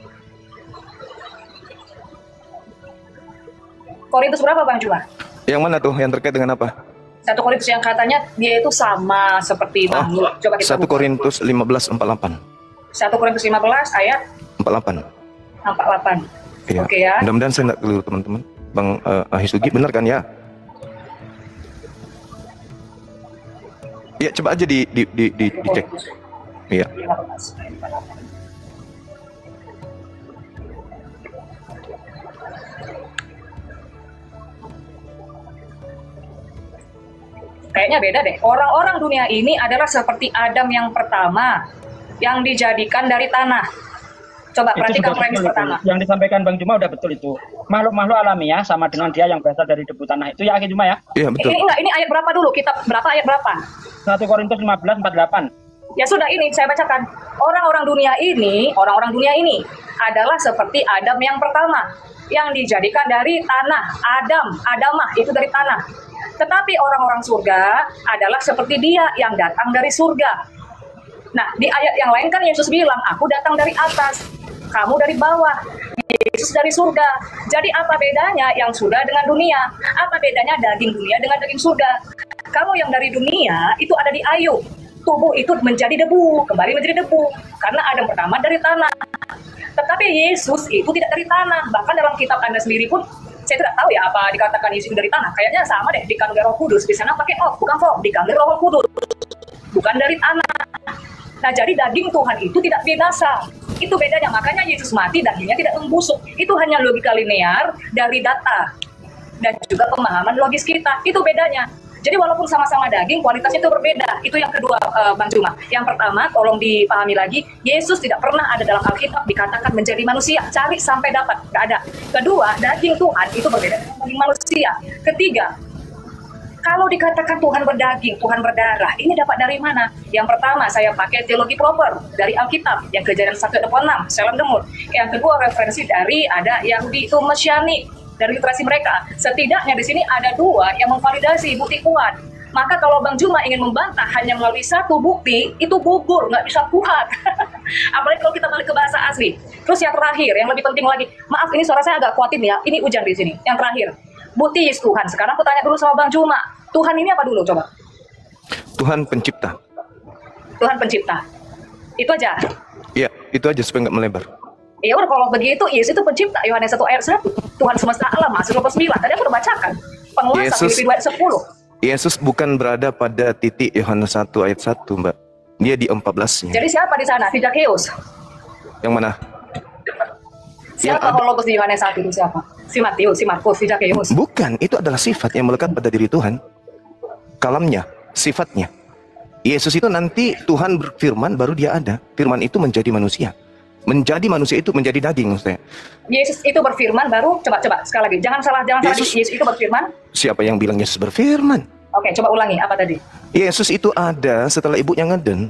Korintus berapa Bang Cuma? Yang mana tuh? Yang terkait dengan apa? 1 Korintus yang katanya dia itu sama seperti makhluk. Coba kita 1 Korintus 15:48. 1 Korintus 15 ayat 48. 48. Iya. Oke ya. Mudah-mudahan saya nggak keliru teman-teman. Bang Hisugi benar kan ya? Iya, coba aja dicek. Iya. Kayaknya beda deh. Orang-orang dunia ini adalah seperti Adam yang pertama, yang dijadikan dari tanah. Coba perhatikan premis pertama. Yang disampaikan Bang Juma udah betul itu. Makhluk-makhluk alamiah sama dengan dia yang berasal dari debu tanah. Itu ya Aki Juma ya? Iya, betul. Ini ayat berapa dulu? Kitab berapa, ayat berapa? 1 Korintus 15:48. Ya sudah, ini saya bacakan. Orang-orang dunia ini adalah seperti Adam yang pertama, yang dijadikan dari tanah. Adamah itu dari tanah. Tetapi orang-orang surga adalah seperti dia yang datang dari surga. Nah, di ayat yang lain kan Yesus bilang, aku datang dari atas, kamu dari bawah, Yesus dari surga. Jadi apa bedanya yang surga dengan dunia? Apa bedanya daging dunia dengan daging surga? Kamu yang dari dunia itu ada di Ayub. Tubuh itu menjadi debu, kembali menjadi debu. Karena Adam pertama dari tanah. Tetapi Yesus itu tidak dari tanah. Bahkan dalam kitab Anda sendiri pun, saya tidak tahu ya apa dikatakan Yesus dari tanah. Kayaknya sama deh, dikandung Roh Kudus. Di sana pakai bukan from, dikandung Roh Kudus. Bukan dari tanah. Nah, jadi daging Tuhan itu tidak binasa. Itu bedanya, makanya Yesus mati dagingnya tidak membusuk. Itu hanya logika linear dari data dan juga pemahaman logis kita. Itu bedanya. Jadi walaupun sama-sama daging, kualitasnya itu berbeda. Itu yang kedua, Bang Cuma. Yang pertama, tolong dipahami lagi, Yesus tidak pernah ada dalam Alkitab dikatakan menjadi manusia. Cari sampai dapat, nggak ada. Kedua, daging Tuhan itu berbeda dengan daging manusia. Ketiga, kalau dikatakan Tuhan berdaging, Tuhan berdarah, ini dapat dari mana? Yang pertama, saya pakai teologi proper dari Alkitab, yang Kejadian 1:26, Shalom Demut. Yang kedua, referensi dari ada Yahudi itu Mesyanik, dari literasi mereka. Setidaknya di sini ada dua yang memvalidasi bukti kuat. Maka kalau Bang Juma ingin membantah hanya melalui satu bukti, itu gugur, nggak bisa kuat. Apalagi kalau kita balik ke bahasa asli. Terus yang terakhir, yang lebih penting lagi, maaf ini suara saya agak kuatin ya, ini hujan di sini. Yang terakhir, bukti Yesus Tuhan. Sekarang aku tanya dulu sama Bang Juma, Tuhan ini apa dulu coba? Tuhan pencipta. Tuhan pencipta. Itu aja. Iya, itu aja supaya nggak melebar. Ya udah, kalau begitu Yesus itu pencipta. Yohanes 1 ayat 1. Tuhan semesta alam, Mazmur 29. Tadi aku udah bacakan. Penguasa Filipi 2 ayat 10. Yesus bukan berada pada titik Yohanes 1 ayat 1, Mbak. Dia di 14-nya. Jadi siapa di sana? Fidakeus. Yang mana? Siapa homologos di Yohanes 1 itu siapa? Si Matius, si Markus, Fidakeus. Bukan, itu adalah sifat yang melekat pada diri Tuhan. Kalamnya, sifatnya. Yesus itu nanti Tuhan berfirman baru dia ada. Firman itu menjadi manusia. Menjadi manusia itu menjadi daging maksudnya. Yesus itu berfirman baru, coba sekali lagi. Jangan salah. Yesus itu berfirman. Siapa yang bilang Yesus berfirman? Oke, coba ulangi apa tadi? Yesus itu ada setelah ibunya ngeden.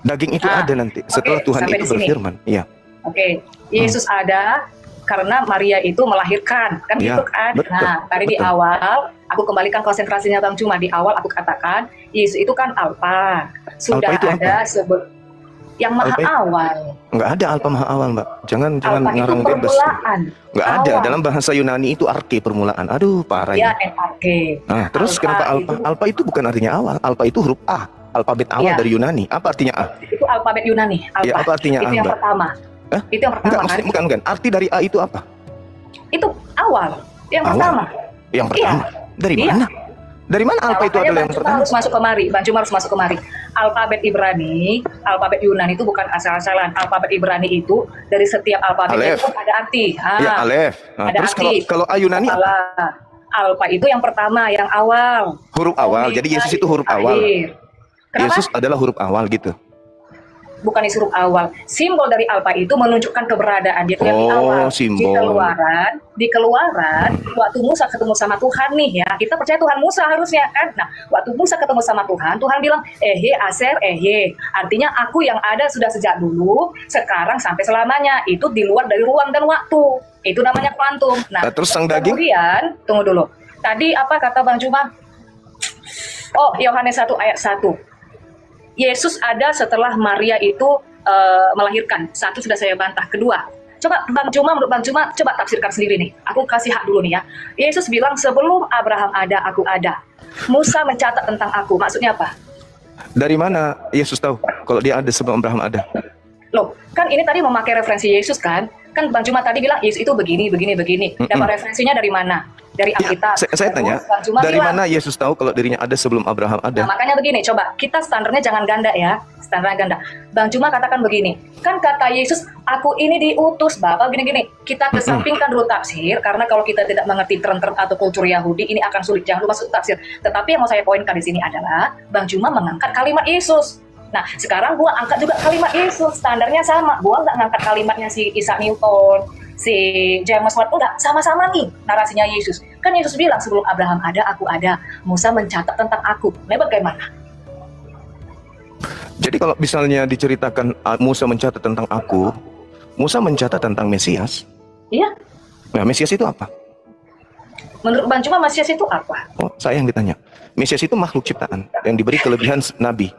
Daging itu ada nanti setelah Tuhan itu berfirman. Iya. Oke, Yesus ada karena Maria itu melahirkan, kan Ya, gitu kan? betul, Nah, tadi di betul. awal aku kembalikan konsentrasinya Bang Cuma, di awal aku katakan Yesus itu kan Alfa, sudah Alfa itu ada yang maha Alfa itu- awal. Nggak ada alfa maha awal, Mbak. Jangan Alfa itu ngarang bebas. permulaan. Nggak ada. Awal. Dalam bahasa Yunani itu arke permulaan. Aduh, parah Ya, ini. NARK. Nah, terus kenapa alfa? Alfa itu bukan artinya awal. Alfa itu huruf A. Alfabet awal Ya. dari Yunani. Apa artinya A? Itu alfabet Yunani. Alfa. Ya, apa artinya itu A, yang Mbak? pertama. Hah? Itu yang pertama Enggak, kan? bukan. Arti dari A itu apa? Itu awal. Yang Awal. pertama. Yang pertama. Dari Iya. mana? Dari mana alfa itu Makanya adalah Bang yang Cuma pertama? harus masuk kemari. Bang Cuma harus masuk kemari. Alfabet Ibrani, alfabet Yunani itu bukan asal-asalan. Alfabet Ibrani itu dari setiap alfabet Alef. itu ada arti. Ya, alef. Nah, ada terus arti. kalau A Yunani apa? Salah. Alfa itu yang pertama, yang awal. Huruf awal. Omega Jadi Yesus itu huruf akhir. awal. Kenapa? Yesus adalah huruf awal gitu. Bukan huruf awal. Simbol dari alfa itu menunjukkan keberadaan dia yang di Oh, awal. simbol. Di keluaran, waktu Musa ketemu sama Tuhan nih ya. Kita percaya Tuhan Musa harusnya kan. Nah, waktu Musa ketemu sama Tuhan, Tuhan bilang, aser, artinya aku yang ada sudah sejak dulu, sekarang sampai selamanya. Itu di luar dari ruang dan waktu. Itu namanya kuantum. Nah, Terus sang daging? kemudian, tunggu dulu. Tadi apa kata Bang Cuma? Oh, Yohanes 1 ayat 1. Yesus ada setelah Maria itu melahirkan. Satu sudah saya bantah. Kedua, coba menurut Bang Cuma, coba tafsirkan sendiri nih. Aku kasih hak dulu nih ya. Yesus bilang sebelum Abraham ada, aku ada. Musa mencatat tentang aku. Maksudnya apa? Dari mana Yesus tahu kalau dia ada sebelum Abraham ada? Loh, kan ini tadi memakai referensi Yesus kan? Kan Bang Cuma tadi bilang Yesus itu begini. Dapat referensinya dari mana? Dari Ya, Alkitab. saya tanya, Terus Bang Cuma dari bilang, mana Yesus tahu kalau dirinya ada sebelum Abraham Nah, ada? makanya begini, coba kita standarnya jangan ganda ya. Standarnya ganda. Bang Cuma katakan begini, kan kata Yesus, aku ini diutus, Bapak gini-gini. Kita kesampingkan dulu tafsir, karena kalau kita tidak mengerti tren-tren atau kultur Yahudi, ini akan sulit. Jangan lupa masuk tafsir. Tetapi yang mau saya poinkan di sini adalah, Bang Cuma mengangkat kalimat Yesus. Nah, sekarang gua angkat juga kalimat Yesus. Standarnya sama. Gua nggak ngangkat kalimatnya si Isaac Newton, si James Watt, enggak, sama-sama nih narasinya Yesus. Kan Yesus bilang sebelum Abraham ada, aku ada. Musa mencatat tentang aku. Nah, bagaimana? Jadi kalau misalnya diceritakan Musa mencatat tentang aku, Musa mencatat tentang Mesias. Iya. Nah, Mesias itu apa? Menurut Bang Cuma Mesias itu apa? Oh, saya yang ditanya. Mesias itu makhluk ciptaan yang diberi kelebihan nabi,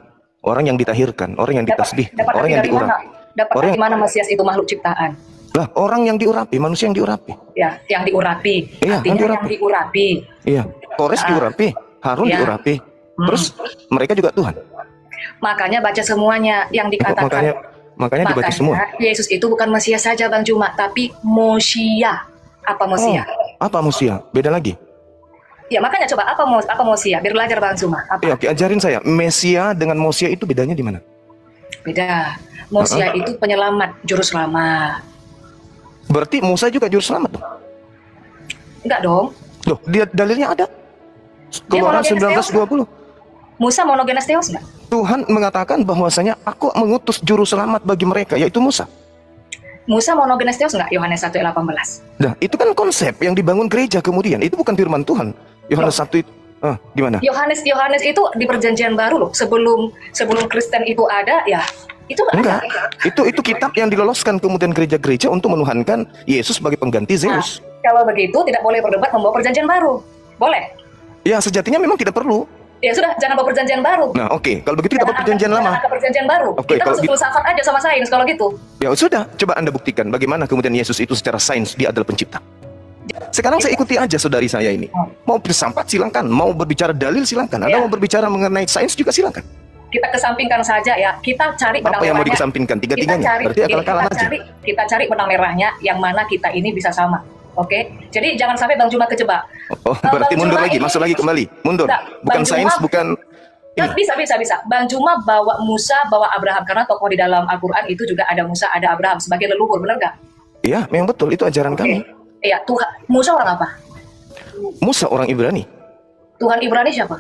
orang yang ditahirkan, orang yang ditasbih, Dapat orang arti yang dari mana? diurapi. Dapat Orang arti mana Mesias itu makhluk ciptaan? Lah, orang yang diurapi, manusia yang diurapi. Ya, yang diurapi. Iya, Artinya yang yang diurapi. Iya, Kores diurapi, Harun Iya. diurapi. Terus mereka juga Tuhan. Makanya baca semuanya yang dikatakan. Makanya dibaca semua. Yesus itu bukan Mesias saja Bang Cuma, tapi Mosia. Apa Mosia? Apa Mosia? Beda lagi. Ya, makanya coba apa Mosia? Biar belajar Bang Cuma. Apa? Iya, oke, ajarin saya. Mesia dengan Mosia itu bedanya di mana? Beda. Mosia itu penyelamat, juru selamat. Berarti Musa juga juru selamat dong? Enggak dong. Loh, dia dalilnya ada. Keluaran monogenes 19:20. Musa monogenes theos enggak? Tuhan mengatakan bahwasanya aku mengutus juru selamat bagi mereka, yaitu Musa. Musa monogenes theos enggak? Yohanes 1 ayat 18. Nah, itu kan konsep yang dibangun gereja kemudian. Itu bukan firman Tuhan. Yohanes 1 itu. Gimana? Yohanes itu di perjanjian baru loh. Sebelum Kristen itu ada ya. Itu Enggak. ada. Itu kitab yang diloloskan kemudian gereja-gereja untuk menuhankan Yesus sebagai pengganti Nah, Zeus. kalau begitu tidak boleh berdebat membawa perjanjian baru. Boleh? Ya, sejatinya memang tidak perlu. Ya sudah, jangan bawa perjanjian baru. Nah, oke. Kalau begitu kita bawa perjanjian lama. Jangan angkat perjanjian baru. Oke, Kita kalau masuk filsafat aja sama sains kalau gitu. Ya sudah, coba Anda buktikan bagaimana kemudian Yesus itu secara sains dia adalah pencipta. Sekarang saya ikuti aja saudari saya ini. Mau bersampat silakan, mau berbicara dalil silakan. Anda Ya. mau berbicara mengenai sains juga silakan. Kita kesampingkan saja ya. Kita cari benang Apa yang mau merahnya. dikesampingkan? Tiga-tiganya. Berarti akal-akalan aja. Kita cari benang merahnya yang mana kita ini bisa sama. Oke? Jadi jangan sampai Bang Cuma kejebak. Oh, berarti Bang mundur Cuma lagi, ini- masuk lagi kembali. Mundur. Enggak, Bukan Bang sains, Cuma- bukan Ya, bisa. Bang Cuma bawa Musa, bawa Abraham. Karena tokoh di dalam Al-Quran itu juga ada Musa, ada Abraham sebagai leluhur, benar nggak? Iya, memang betul. Itu ajaran kami. Iya, Tuhan. Musa orang apa? Musa orang Ibrani. Tuhan Ibrani siapa?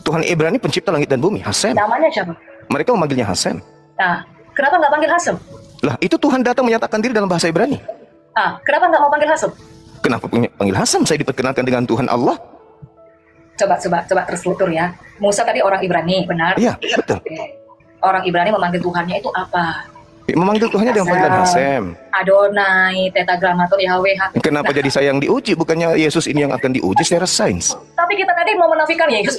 Tuhan Ibrani pencipta langit dan bumi, Hasem. Namanya siapa? Mereka memanggilnya Hasem. Nah, kenapa nggak panggil Hasem? Lah, itu Tuhan datang menyatakan diri dalam bahasa Ibrani. Kenapa nggak mau panggil Hasem? Kenapa panggil Hasam? Saya diperkenalkan dengan Tuhan Allah. Coba terstruktur ya. Musa tadi orang Ibrani, benar? Iya, betul. Oke. Orang Ibrani memanggil Tuhannya itu apa? Memanggil Tuhannya dengan panggilan Hasem. Adonai, Tetragrammaton, Yahweh. Kenapa jadi saya yang diuji? Bukannya Yesus ini yang akan diuji secara sains? Tapi kita tadi mau menafikan Yesus.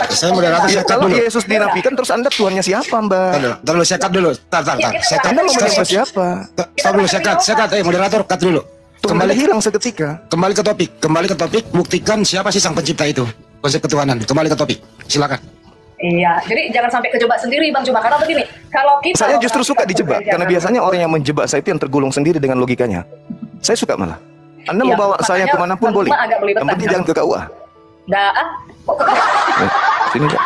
Saya moderator, Ya, saya cut kalau dulu. Yesus dinafikan, terus Anda Tuhannya siapa, Mbak? Terlalu saya cut dulu. Tar. Saya cut. Anda mau menyapa siapa? Stop dulu, saya cut. Moderator, cut dulu. Kembali hilang seketika. Kembali ke topik. Buktikan siapa sih sang pencipta itu. Konsep ketuhanan. Kembali ke topik. Silakan. Iya, jadi jangan sampai kejebak sendiri Bang Cuma. Karena begini, kalau kita... Saya justru suka dijebak, karena biasanya orang yang menjebak saya itu yang tergulung sendiri dengan logikanya. Saya suka malah. Anda mau Iya, bawa saya makanya kemanapun Bang boleh. Cuma agak belibetan. Yang penting jangan ke KUA. Nggak, kok ke Sini, Pak.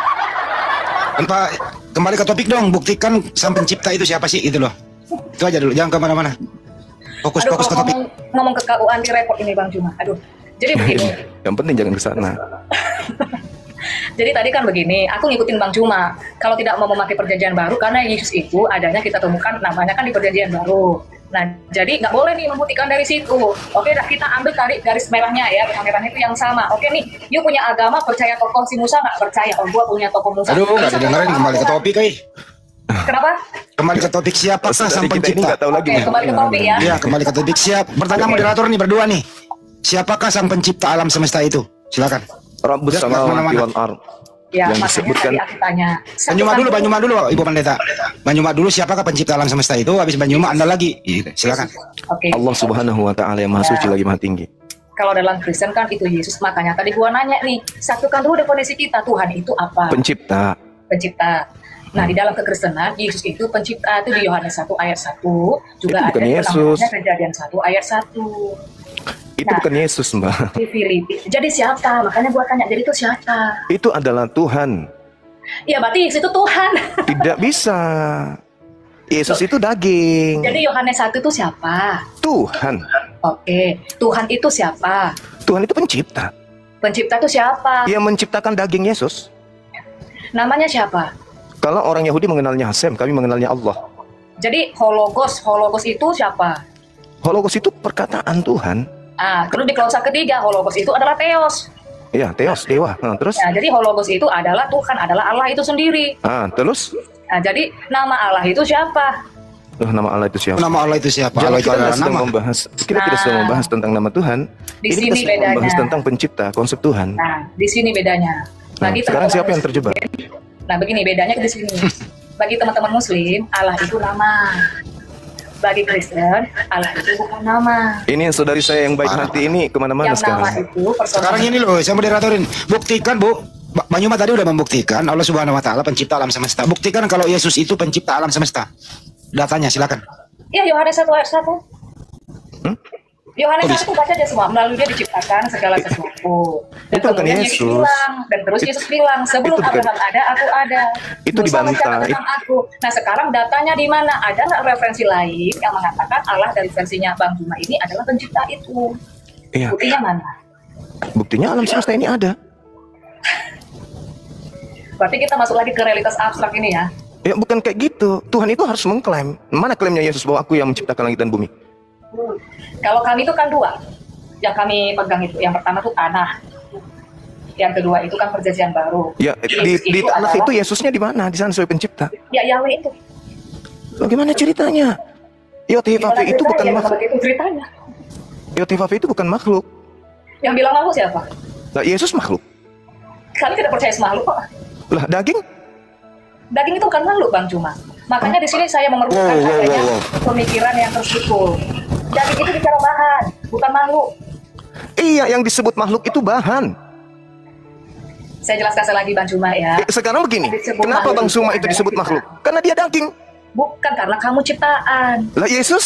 Pak, kembali ke topik dong. Buktikan sang pencipta itu siapa sih, itu loh. Itu aja dulu, jangan kemana-mana. Fokus ke kalau topik. ngomong ke KU anti repot ini Bang Cuma. Aduh. Jadi begini. Yang penting jangan ke sana. Jadi tadi kan begini, aku ngikutin Bang Cuma. Kalau tidak mau memakai perjanjian baru, karena Yesus itu adanya kita temukan namanya kan di perjanjian baru. Nah, jadi nggak boleh nih membuktikan dari situ. Oke, dah kita ambil tadi garis merahnya ya, garis merahnya itu yang sama. Oke nih, you punya agama percaya tokoh si Musa nggak percaya? Oh, gua punya tokoh Musa. Aduh, nggak didengerin. Kembali ke topik, Kenapa? Kembali ke topik, siapakah sang Dari kita ini nggak pencipta? tahu lagi. Oke, kembali ke topik ya. Iya, kembali ke topik. Siap. Pertanyaan moderator nih berdua nih. Siapakah sang pencipta alam semesta itu? Silakan. Rabbus Udah, samawati kemana-mana. wal ard. Ya, Yang makanya disebutkan tadi aku tanya. Banyuma dulu, Ibu Pendeta. Banyuma dulu, siapakah pencipta alam semesta itu? Habis Banyuma Anda lagi. Silakan. Oke. Allah Subhanahu wa taala yang Maha Suci lagi Maha Tinggi. Kalau dalam Kristen kan itu Yesus, makanya tadi gua nanya nih, satukan dulu definisi kita, Tuhan itu apa? Pencipta. Pencipta. Nah, di dalam kekristenan, Yesus itu pencipta, itu di Yohanes 1 ayat 1 juga Itu ada bukan Yesus. namanya Kejadian 1 ayat 1 Itu Nah. bukan Yesus, Mbak. di Filipi. Jadi siapa? Makanya gua tanya, jadi itu siapa? Itu adalah Tuhan. Ya berarti Yesus itu Tuhan. Tidak bisa. Yesus itu daging. Jadi Yohanes 1 itu siapa? Tuhan. Oke, Tuhan itu siapa? Tuhan itu pencipta. Pencipta itu siapa? Ia menciptakan daging Yesus. Namanya siapa? Kalau orang Yahudi mengenalnya Hasem, kami mengenalnya Allah. Jadi Hologos itu siapa? Hologos itu perkataan Tuhan. Terus di klausa ketiga, Hologos itu adalah Theos. Iya, Theos, dewa. Nah, terus? Nah, jadi Hologos itu adalah Tuhan, adalah Allah itu sendiri. Terus? Nah, jadi nama Allah itu siapa? Nama Allah itu siapa? Nama Allah itu siapa? Jangan Allah itu kita adalah tidak sedang nama. membahas. Kita tidak sedang membahas tentang nama Tuhan. Di Ini sini kita sedang bedanya. membahas tentang pencipta, konsep Tuhan. Nah, di sini bedanya. Nah, sekarang siapa yang terjebak? Nah, begini bedanya di sini. Bagi teman-teman Muslim, Allah itu nama. Bagi Kristen, Allah itu bukan nama. Ini saudari saya yang baik hati ini kemana-mana Yang nama sekarang. itu personal. Sekarang ini loh, saya moderatorin. Buktikan, Bu. Banyuma tadi udah membuktikan Allah Subhanahu wa taala pencipta alam semesta. Buktikan kalau Yesus itu pencipta alam semesta. Datanya silakan. Iya, Yohanes 1 ayat 1. Yohanes Oh, 1 baca aja semua. Melalui dia diciptakan segala sesuatu. Dan Itu bukan kemudian Yesus. bilang, dan terus Yesus bilang, sebelum Itu bukan- Abraham ada, aku ada. Itu Musa dibantah. mencatat tentang aku. Nah, sekarang datanya di mana? Ada nggak referensi lain yang mengatakan Allah dari versinya Bang Juma ini adalah pencipta itu? Iya, Buktinya mana? buktinya alam semesta ini ada. Berarti kita masuk lagi ke realitas abstrak ini ya. Ya bukan kayak gitu. Tuhan itu harus mengklaim. Mana klaimnya Yesus bahwa aku yang menciptakan langit dan bumi? Kalau kami itu kan dua. Yang kami pegang itu. Yang pertama tuh tanah. Yang kedua itu kan perjanjian baru. Ya di Yesus tanah adalah- itu Yesusnya di mana? Di sana sebagai pencipta. Ya Yahweh itu. Bagaimana ceritanya? Yotefafe itu bukan Gimana makhluk. begitu ceritanya? Yotefafe itu bukan makhluk. Yang bilang makhluk siapa? Lah Yesus makhluk. Kami tidak percaya makhluk kok. Lah daging? Daging itu bukan makhluk Bang Cuma. Makanya di sini saya memerlukan adanya pemikiran yang terstruktur. Daging itu bicara bahan, bukan makhluk. Iya, yang disebut makhluk itu bahan. Saya jelaskan sekali lagi Bang Cuma ya. Sekarang begini, Disebut kenapa makhluk Bang itu Suma itu adalah disebut ciptaan. makhluk? Karena dia daging. Bukan karena kamu ciptaan. Lah Yesus,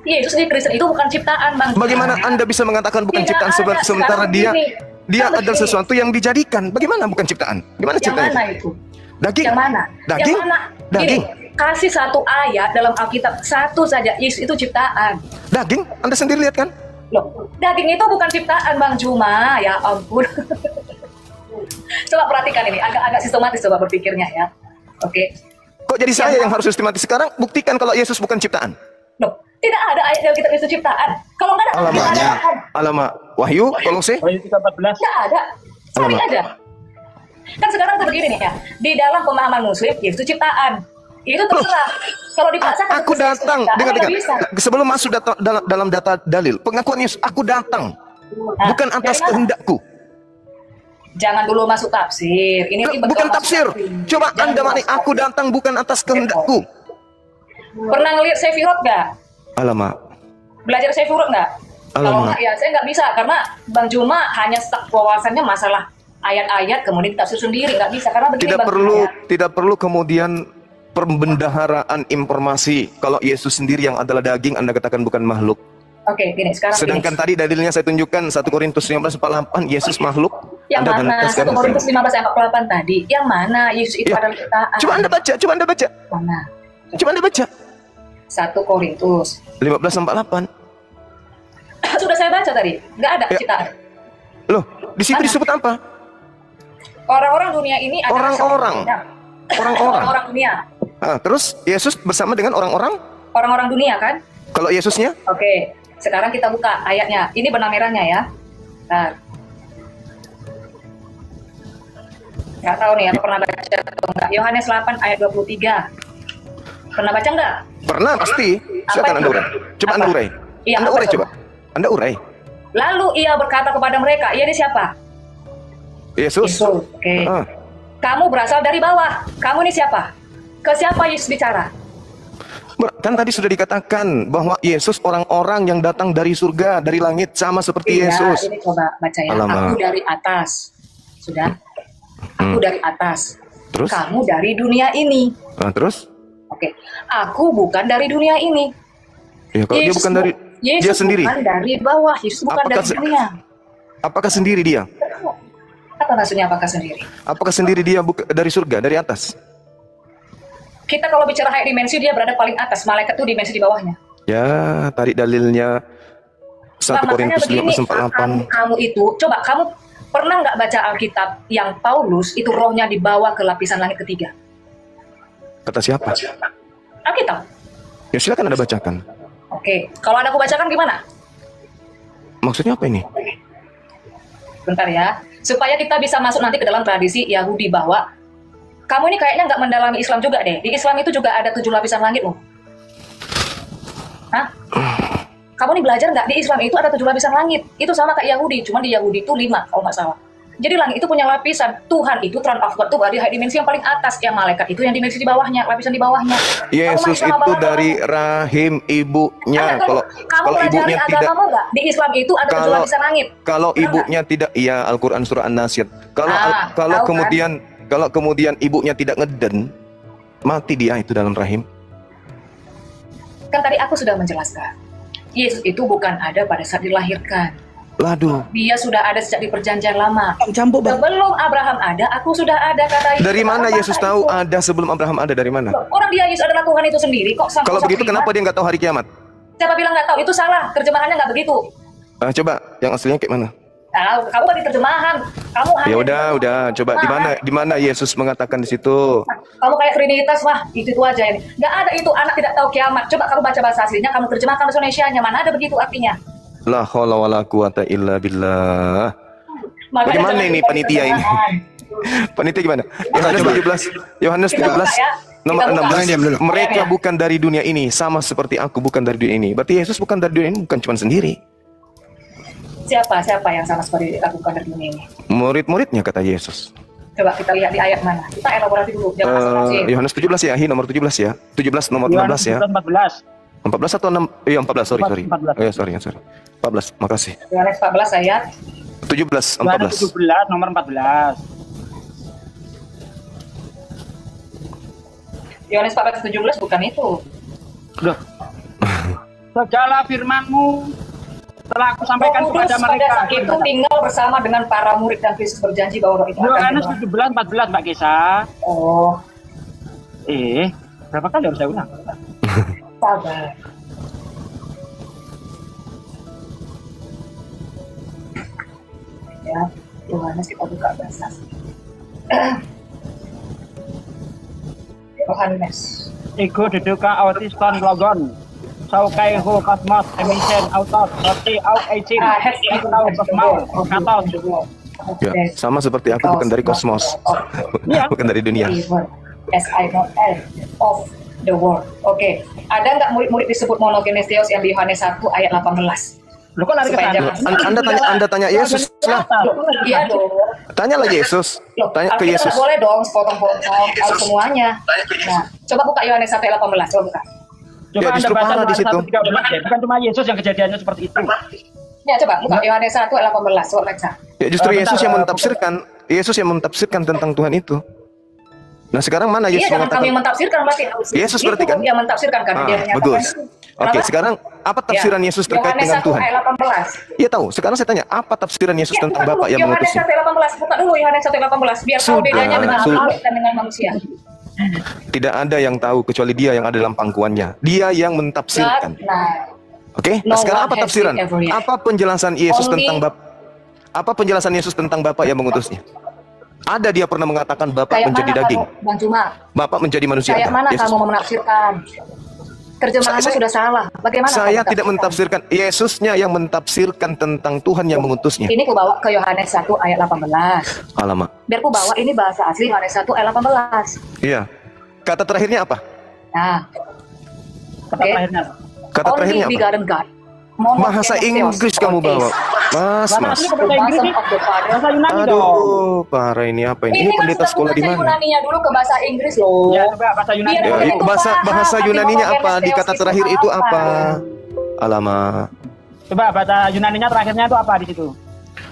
Yesus di Kristen itu bukan ciptaan Bang Cuma. bagaimana Anda bisa mengatakan bukan Tidak ciptaan ada. sementara Sekarang dia begini. dia Kan adalah begini. sesuatu yang dijadikan? Bagaimana bukan ciptaan? Gimana Yang ceritanya? mana itu? Daging? Yang mana? Daging? Yang mana? Daging? Gini, kasih satu ayat dalam Alkitab, satu saja, Yesus itu ciptaan. Daging? Anda sendiri lihat kan? Loh, daging itu bukan ciptaan Bang Cuma, ya ampun. Coba perhatikan ini, agak-agak sistematis coba berpikirnya ya. Oke. Kok jadi saya yang harus sistematis sekarang? Buktikan kalau Yesus bukan ciptaan. Loh, tidak ada ayat dalam kitab itu ciptaan. Kalau nggak ada, Alamatnya. Alamat Wahyu, Kolose. Wahyu 3:14. nggak ada. Cari Alamak. aja. Kan sekarang tuh begini nih ya, di dalam pemahaman Muslim Yesus ciptaan. Itu terserah. Kalau dipaksakan Aku datang. Dengar. nggak bisa. Sebelum masuk dalam data dalil, pengakuan Yesus, aku datang. Nah, Bukan atas dari mana? kehendakku. Jangan dulu masuk tafsir. Ini nanti Bukan bentuk tafsir. masuk. Coba Jangan Anda dulu maknai, masuk aku tafsir. datang bukan atas kehendakku. Pernah ngelihat Sefirot nggak? Alamak. Belajar Sefirot nggak? Kalau Alamak. nggak ya saya nggak bisa karena Bang Juma hanya stuck wawasannya masalah ayat-ayat kemudian tafsir sendiri nggak bisa karena begini Bang Juma, ya. Tidak perlu kemudian pembendaharaan informasi. Kalau Yesus sendiri yang adalah daging, Anda katakan bukan makhluk. Oke, gini sekarang Sedangkan tadi dalilnya saya tunjukkan 1 Korintus 15:48, Yesus makhluk. yang Anda mana? menegaskan 1 Korintus 15 ayat 48 tadi. Yang mana? Yesus itu Ya. adalah ciptaan. Coba Anda baca. Mana? Coba Anda baca. 1 Korintus. 15:48. Sudah saya baca tadi. Nggak ada Ya. ciptaan. Loh, di situ Mana? disebut apa? Orang-orang dunia ini adalah Orang-orang. orang-orang dunia. Ah, terus Yesus bersama dengan orang-orang. Orang-orang dunia kan? Kalau Yesusnya, Oke, sekarang kita buka ayatnya. Ini benang merahnya ya. Nah. Nggak tahu nih, apa pernah baca atau enggak. Yohanes 8 ayat 23. Pernah baca enggak? pernah pasti. Silakan Apa Anda itu? urai. Coba Anda Apa? urai. Iya, Anda apa urai itu? coba. Anda urai. Lalu ia berkata kepada mereka, ia ini siapa? Yesus. Yesus. Oke. Ah, Kamu berasal dari bawah. Kamu ini siapa? Ke siapa Yesus bicara? kan tadi sudah dikatakan bahwa Yesus orang-orang yang datang dari surga, dari langit, sama seperti Iya, Yesus. ini coba baca ya. Alamak. Aku dari atas. Sudah? Aku dari atas. Terus? Kamu dari dunia ini. Ah, terus? Oke. Aku bukan dari dunia ini. Ya, kalau dia bukan dari Yesus dia sendiri. bukan dari bawah. Yesus bukan Apakah dari dunia. Apakah sendiri dia? Apa maksudnya apakah sendiri? Apakah sendiri dia dari surga, dari atas? Kita kalau bicara high dimensi, dia berada paling atas. Malaikat itu dimensi di bawahnya. Ya, tarik dalilnya 1 Nah, makanya Korintus begini, 15:48. kamu itu, coba kamu pernah nggak baca Alkitab yang Paulus itu rohnya dibawa ke lapisan langit ketiga? Kata siapa? Alkitab. Ya silakan Anda bacakan. Oke, kalau Anda aku bacakan gimana? Maksudnya apa ini? Bentar ya, supaya kita bisa masuk nanti ke dalam tradisi Yahudi bahwa kamu ini kayaknya nggak mendalami Islam juga deh. Di Islam itu juga ada 7 lapisan langit loh. Hah? Kamu nih belajar nggak? Di Islam itu ada 7 lapisan langit. Itu sama kayak Yahudi, cuma di Yahudi itu 5 kalau nggak salah. Jadi langit itu punya lapisan. Tuhan itu Tuhan of God itu berada di dimensi yang paling atas. Yang malaikat itu yang dimensi di bawahnya, lapisan di bawahnya. Yesus Kamu itu sama dari kamu. rahim ibunya. Kamu Kalau pelajari ibunya tidak, agamamu nggak? Di Islam itu ada 7 Kalau- lapisan langit. kalau Benar ibunya tidak, iya Al-Quran surah An-Nasyr. Kalau tahu kan? kalau kemudian ibunya tidak ngeden, mati dia itu dalam rahim. Kan tadi aku sudah menjelaskan. Yesus itu bukan ada pada saat dilahirkan. Laduh, Dia sudah ada sejak di perjanjian lama. Campur bang. Sebelum Abraham ada, aku sudah ada, kata Yesus. dari mana Apa Yesus itu? tahu ada sebelum Abraham ada? Dari mana? Loh, orang dia Yesus adalah Tuhan itu sendiri kok. Kalau begitu kenapa dia nggak tahu hari kiamat? Siapa bilang nggak tahu? Itu salah. Terjemahannya nggak begitu. Coba yang aslinya kayak mana? Nah, kamu bagi terjemahan. Kamu Ya udah, coba di mana Yesus mengatakan di situ? Kamu kayak Trinitas, wah itu aja ini. Nggak ada itu, anak tidak tahu kiamat. Coba kamu baca bahasa aslinya, kamu terjemahkan bahasa Indonesianya. Mana ada begitu artinya? La haula wala quwata illa billah. Makanya Bagaimana jangan ini lupa panitia ini? terjemahan. Panitia gimana? Yohanes 17, Yohanes Kita buka 17 ya. nomor Kita buka. 16. Diam dulu. Mereka Ya. bukan dari dunia ini, sama seperti aku bukan dari dunia ini. Berarti Yesus bukan dari dunia ini, bukan cuma sendiri. Siapa yang sama seperti lakukan dari dunia ini? Murid-muridnya kata Yesus. Coba kita lihat di ayat mana. Kita elaborasi dulu. Jangan asal-asal. Yohanes 17 ya, nomor 17 ya. 17 nomor 16 ya. 14. 14 atau 6? 14, sorry. 14. Oh ya, sorry. 14, makasih. Yohanes 14 ayat 17, Yohanes 14. 17 nomor 14. Yohanes 14:17 bukan itu. Loh. Segala firman-Mu telah aku sampaikan Roh Kudus kepada pada mereka. saat itu tinggal bersama dengan para murid dan Kristus berjanji bahwa roh itu akan Yohanes turun. 17 14 Mbak Gesa. Oh, Berapa kali harus saya ulang? sabar. Ya, Yohanes kita buka bahasa. Yohanes. Iku diduka autiston logon. Saukai hu kosmos emisen autos roti au aging. Tahu kosmos katos. Ya, sama seperti aku bukan dari kosmos. Bukan dari dunia. As I know of the world. Oke. Ada nggak murid-murid disebut monogenes theos yang di Yohanes 1 ayat 18? Lu kok lari ke sana? Anda tanya Yesus lah. Iya dong. Tanyalah Yesus. Loh, Tanya ke Yesus. Boleh dong, sepotong-potong harus semuanya. Nah, coba buka Yohanes 1 ayat 18, coba buka. Coba Ya, Anda justru baca parah di situ. 1:13 ya. Bukan cuma Yesus yang kejadiannya seperti itu. Ya, coba buka Yohanes 1 ayat 18, coba baca. Ya, justru Bentar, Yesus yang mentafsirkan. Yesus yang mentafsirkan tentang Tuhan itu. Nah, sekarang mana Yesus Iya, jangan kami mengatakan? mentafsirkan berarti. Yesus berarti kan? Yang mentafsirkan kan dia menyatakan bagus. itu. Oke, Kenapa? sekarang apa tafsiran Yesus terkait Yohanes dengan 1 Tuhan? ayat 18. Iya tahu. Sekarang saya tanya, apa tafsiran Yesus Ya, tentang buka Bapa dulu yang Yohanes mengutusnya? 1 ayat 18. Buka dulu Yohanes 1 ayat 18 biar tahu Sudah, bedanya dengan sudah. Allah dan dengan manusia. Tidak ada yang tahu kecuali Dia yang ada dalam pangkuannya. Dia yang mentafsirkan. Nah, Oke, No sekarang one apa has tafsiran? seen ever yet. Apa penjelasan Yesus Only- tentang Bapa? Apa penjelasan Yesus tentang Bapa yang mengutusnya? Ada dia pernah mengatakan Bapa kayak menjadi mana daging, kamu, Bang Cuma? Bapa menjadi manusia. Kayak Ada. mana Yesus. kamu mau menafsirkan? Terjemahanmu Saya- sudah salah. Bagaimana Saya kamu tidak mentafsirkan. Yesusnya yang mentafsirkan tentang Tuhan yang mengutusnya. Ini ku bawa ke Yohanes 1 ayat 18. Alamak. Biar ku bawa ini bahasa asli Yohanes 1 ayat 18. Iya. Kata terakhirnya apa? Nah, Kata terakhirnya. Kata terakhirnya only apa? begotten God. Bahasa Inggris kamu bawa. Mas. Bahasa The Inggris bosom nih. of the Father. Bahasa Yunani dong. Aduh, parah ini apa ini? Ini Ini kan pendeta sudah sekolah di baca mana? Yunaninya dulu ke bahasa Inggris loh. Ya, coba bahasa Yunani. Biar Ya, begitu itu bahasa paham, Yunaninya nanti apa? ngomong Di kata Genesis terakhir itu apa? Alamak. Coba baca Yunaninya terakhirnya itu apa di situ?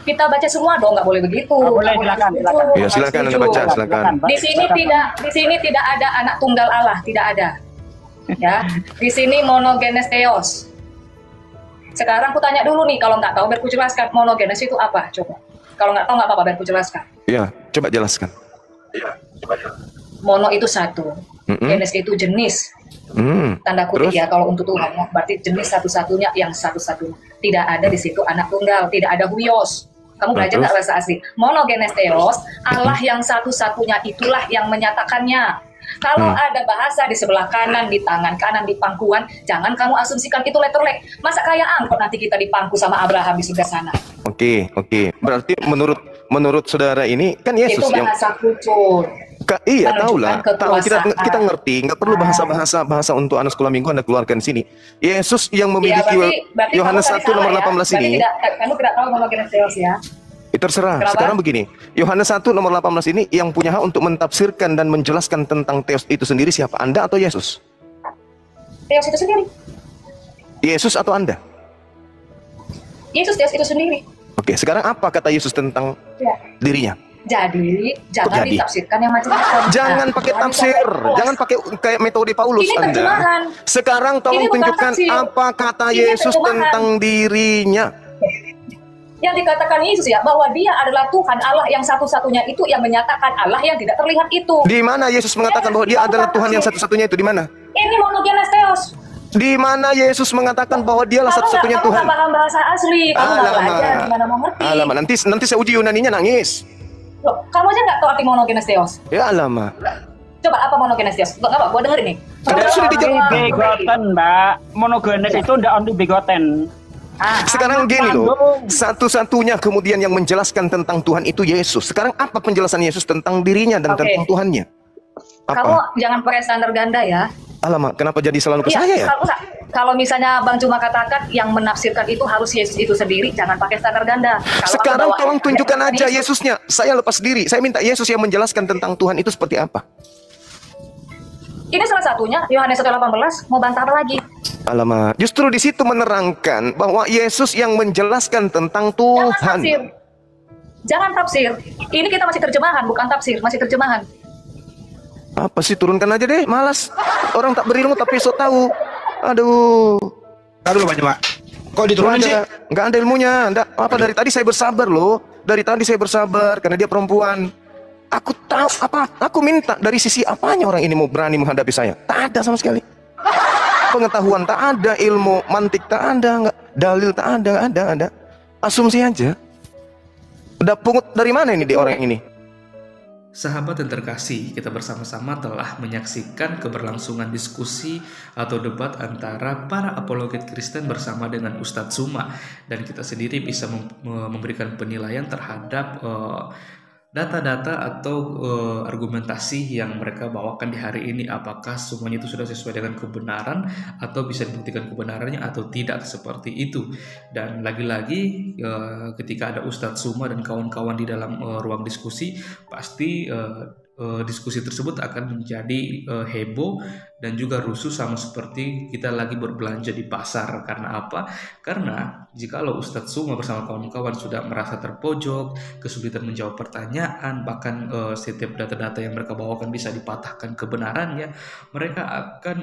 Kita baca semua dong, nggak boleh begitu. Oh, boleh, Nggak silakan, setuju, silakan. Ya, nggak silakan Anda setuju. baca, silakan. Di sini tidak ada anak tunggal Allah, tidak ada. Ya, di sini monogenes theos. Sekarang aku tanya dulu nih, kalau nggak tahu biar ku jelaskan monogenes itu apa, coba. Kalau nggak tahu nggak apa-apa, biar ku jelaskan. Ya, coba jelaskan. Mono itu satu, Mm-mm. genes itu jenis. Tanda Terus? kutip ya, kalau untuk Tuhan ya, berarti jenis satu-satunya yang satu-satunya. Tidak ada di situ anak tunggal, tidak ada huios. Kamu belajar nggak bahasa asli? Monogenes theos, Allah yang satu-satunya itulah yang menyatakannya. Kalau ada bahasa di sebelah kanan, di tangan kanan, di pangkuan, jangan kamu asumsikan itu letterlek. Masa kayak angkot nanti kita dipangku sama Abraham di surga sana. Oke. Berarti menurut saudara ini kan Yesus Itu yang bahasa kultur. iya menunjukkan tahu lah. Tahu kita ngerti, nggak perlu bahasa untuk anak sekolah minggu Anda keluarkan sini. Yesus yang memiliki berarti Yohanes kamu 1 tadi nomor salah ya. 18 ini. Kamu tidak tahu monogenes theos ya. Terserah. Kenapa? Sekarang begini, Yohanes 1 nomor 18 ini yang punya hak untuk mentafsirkan dan menjelaskan tentang teos itu sendiri siapa? Anda atau Yesus? Theos itu sendiri. Yesus atau Anda? Yesus Theos itu sendiri. Oke, sekarang apa kata Yesus tentang Ya. dirinya? Jadi jangan Jadi? ditafsirkan yang macam-macam. Jangan Nah, pakai jangan tafsir, ditafsir. jangan pakai kayak metode Paulus Ini Anda. terjemahan. Sekarang tolong Ini bukan tunjukkan tafsir. apa kata Ini Yesus terjemahan. tentang dirinya. Yang dikatakan Yesus ya, bahwa dia adalah Tuhan Allah yang satu-satunya itu yang menyatakan Allah yang tidak terlihat itu. Di mana Yesus mengatakan bahwa dia adalah Tuhan yang satu-satunya itu? Di mana? Ini monogenes theos. Di mana Yesus mengatakan bahwa dialah Kamu satu-satunya nggak Tuhan? paham bahasa asli, kamu nggak belajar, gimana mau ngerti? Alamak, nanti saya uji Yunaninya nangis. Loh, kamu aja nggak tahu arti monogenes theos. Ya alamak. Coba apa monogenes theos? Nggak apa, gua dengerin nih. Sudah Only dijawab. begotten, Mbak. Monogenes itu ndak only begotten. Sekarang gini loh, satu-satunya kemudian yang menjelaskan tentang Tuhan itu Yesus. Sekarang apa penjelasan Yesus tentang dirinya dan Oke. tentang Tuhannya? Kamu Apa? jangan pakai standar ganda ya. Alamak, kenapa jadi selalu ke Iya, saya ya? kalau misalnya Bang cuma katakan yang menafsirkan itu harus Yesus itu sendiri, jangan pakai standar ganda. Kalau Sekarang aku bawa tolong tunjukkan ayat aja Yesus. Yesusnya. Saya lepas diri. Saya minta Yesus yang menjelaskan tentang Tuhan itu seperti apa. Ini salah satunya, Yohanes 1:18, mau bantah apa lagi? Alamak, justru di situ menerangkan bahwa Yesus yang menjelaskan tentang Jangan Tuhan. tafsir. Jangan tafsir. Ini kita masih terjemahan, bukan tafsir, masih terjemahan. Apa sih, turunkan aja deh, malas. Orang tak berilmu tapi sok tahu. Aduh. Taruh dulu Pak Cuma. Kok diturunin sih? Nggak ada ilmunya. Apa dari tadi saya bersabar loh. Dari tadi saya bersabar karena dia perempuan. Aku tahu apa. Aku minta dari sisi apanya orang ini mau berani menghadapi saya. Tak ada sama sekali. Pengetahuan tak ada, ilmu mantik tak ada, nggak dalil tak ada. Asumsi aja. Udah pungut dari mana ini dia orang ini? Sahabat yang terkasih, kita bersama-sama telah menyaksikan keberlangsungan diskusi atau debat antara para apologet Kristen bersama dengan Ustadz Suma, dan kita sendiri bisa memberikan penilaian terhadap data-data atau argumentasi yang mereka bawakan di hari ini, apakah semuanya itu sudah sesuai dengan kebenaran atau bisa dibuktikan kebenarannya atau tidak, seperti itu. Dan lagi-lagi ketika ada Ustadz Suma dan kawan-kawan di dalam ruang diskusi, pasti diskusi tersebut akan menjadi heboh dan juga rusuh, sama seperti kita lagi berbelanja di pasar. Karena apa? Karena jikalau Ustadz Suma bersama kawan-kawan sudah merasa terpojok, kesulitan menjawab pertanyaan, bahkan setiap data-data yang mereka bawakan bisa dipatahkan kebenarannya, mereka akan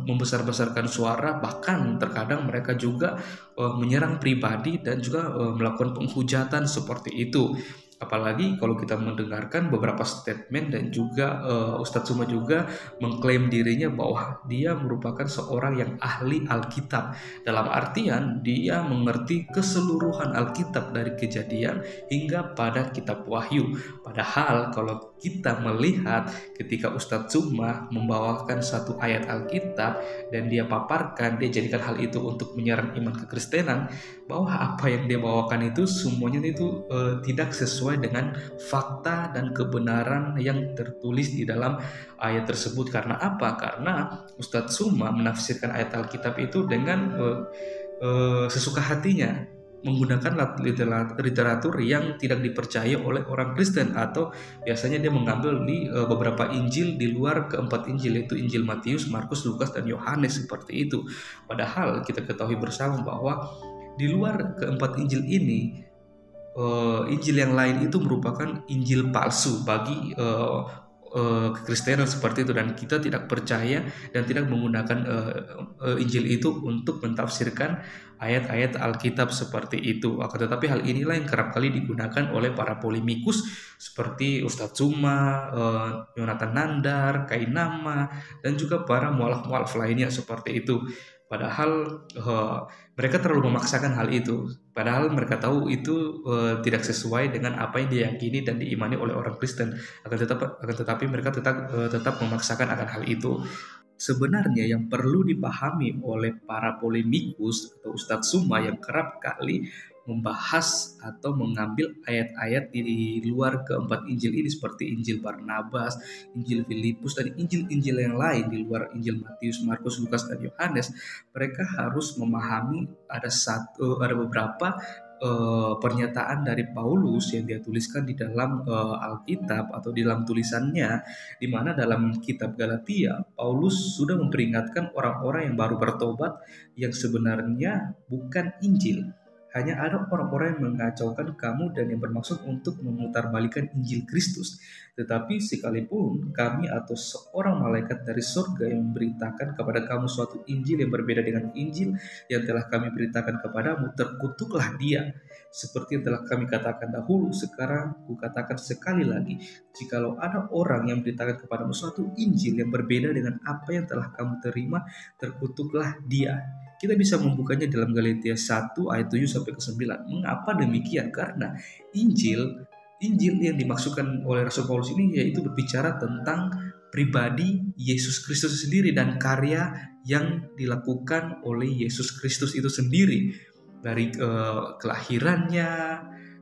membesar-besarkan suara, bahkan terkadang mereka juga menyerang pribadi dan juga melakukan penghujatan seperti itu. Apalagi kalau kita mendengarkan beberapa statement dan juga Ustadz Suma juga mengklaim dirinya bahwa dia merupakan seorang yang ahli Alkitab. Dalam artian dia mengerti keseluruhan Alkitab dari Kejadian hingga pada kitab Wahyu. Padahal kalau kita melihat ketika Ustadz Suma membawakan satu ayat Alkitab dan dia paparkan, dia jadikan hal itu untuk menyerang iman kekristenan, bahwa apa yang dia bawakan itu semuanya itu tidak sesuai dengan fakta dan kebenaran yang tertulis di dalam ayat tersebut. Karena apa? Karena Ustadz Suma menafsirkan ayat Alkitab itu dengan sesuka hatinya, menggunakan literatur yang tidak dipercaya oleh orang Kristen, atau biasanya dia mengambil di beberapa Injil di luar keempat Injil, yaitu Injil Matius, Markus, Lukas, dan Yohanes, seperti itu. Padahal kita ketahui bersama bahwa di luar keempat Injil ini, Injil yang lain itu merupakan Injil palsu bagi kekristenan, seperti itu, dan kita tidak percaya dan tidak menggunakan Injil itu untuk mentafsirkan ayat-ayat Alkitab seperti itu. Akan tetapi hal inilah yang kerap kali digunakan oleh para polemikus seperti Ustadz Suma, Yonatan Nandar, Kainama, dan juga para mualaf-mualaf lainnya seperti itu. Padahal mereka terlalu memaksakan hal itu. Padahal mereka tahu itu tidak sesuai dengan apa yang diyakini dan diimani oleh orang Kristen. Akan tetapi mereka tetap memaksakan akan hal itu. Sebenarnya yang perlu dipahami oleh para polemikus atau Ustadz Suma yang kerap kali membahas atau mengambil ayat-ayat di luar keempat Injil ini, seperti Injil Barnabas, Injil Filipus, dan Injil-Injil yang lain di luar Injil Matius, Markus, Lukas, dan Yohanes, mereka harus memahami ada beberapa pernyataan dari Paulus yang dia tuliskan di dalam Alkitab atau di dalam tulisannya, di mana dalam kitab Galatia Paulus sudah memperingatkan orang-orang yang baru bertobat yang sebenarnya bukan Injil. Hanya ada orang-orang yang mengacaukan kamu dan yang bermaksud untuk memutarbalikan Injil Kristus. Tetapi sekalipun kami atau seorang malaikat dari surga yang memberitakan kepada kamu suatu Injil yang berbeda dengan Injil yang telah kami beritakan kepadamu, terkutuklah dia. Seperti yang telah kami katakan dahulu, sekarang kukatakan sekali lagi, jikalau ada orang yang memberitakan kepadamu suatu Injil yang berbeda dengan apa yang telah kamu terima, terkutuklah dia. Kita bisa membukanya dalam Galatia 1 ayat 7 sampai ke 9. Mengapa demikian? Karena Injil yang dimaksudkan oleh Rasul Paulus ini yaitu berbicara tentang pribadi Yesus Kristus sendiri dan karya yang dilakukan oleh Yesus Kristus itu sendiri, dari kelahirannya,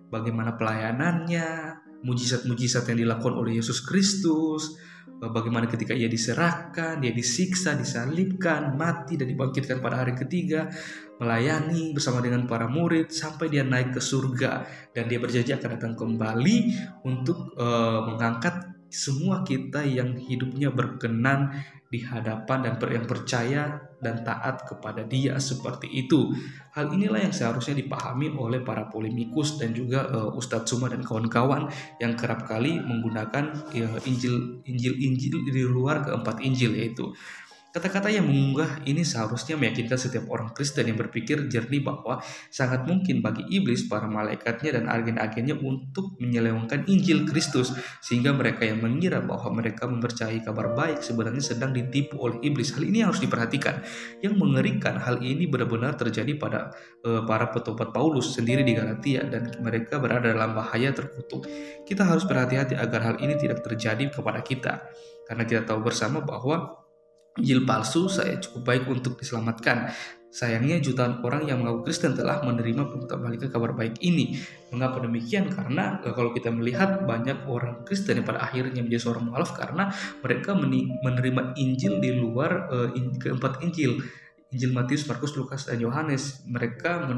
bagaimana pelayanannya, mujizat-mujizat yang dilakukan oleh Yesus Kristus, bagaimana ketika ia diserahkan, dia disiksa, disalibkan, mati, dan dibangkitkan pada hari ketiga, melayani bersama dengan para murid sampai dia naik ke surga, dan dia berjanji akan datang kembali untuk mengangkat semua kita yang hidupnya berkenan di hadapan dan yang percaya dan taat kepada dia, seperti itu. Hal inilah yang seharusnya dipahami oleh para polemikus dan juga Ustadz Suma dan kawan-kawan yang kerap kali menggunakan Injil di luar keempat Injil, yaitu Kata-kata yang mengunggah ini seharusnya meyakinkan setiap orang Kristen yang berpikir jernih bahwa sangat mungkin bagi iblis, para malaikatnya, dan agen-agennya untuk menyelewengkan Injil Kristus, sehingga mereka yang mengira bahwa mereka mempercayai kabar baik sebenarnya sedang ditipu oleh iblis. Hal ini harus diperhatikan. Yang mengerikan, hal ini benar-benar terjadi pada para petobat Paulus sendiri di Galatia, dan mereka berada dalam bahaya terkutuk. Kita harus berhati-hati agar hal ini tidak terjadi kepada kita, karena kita tahu bersama bahwa Injil palsu saya cukup baik untuk diselamatkan. Sayangnya jutaan orang yang mengaku Kristen telah menerima pengembalikan kabar baik ini. Mengapa demikian? Karena kalau kita melihat banyak orang Kristen yang pada akhirnya menjadi seorang mualaf karena mereka menerima Injil di luar keempat Injil. Injil Matius, Markus, Lukas, dan Yohanes. Mereka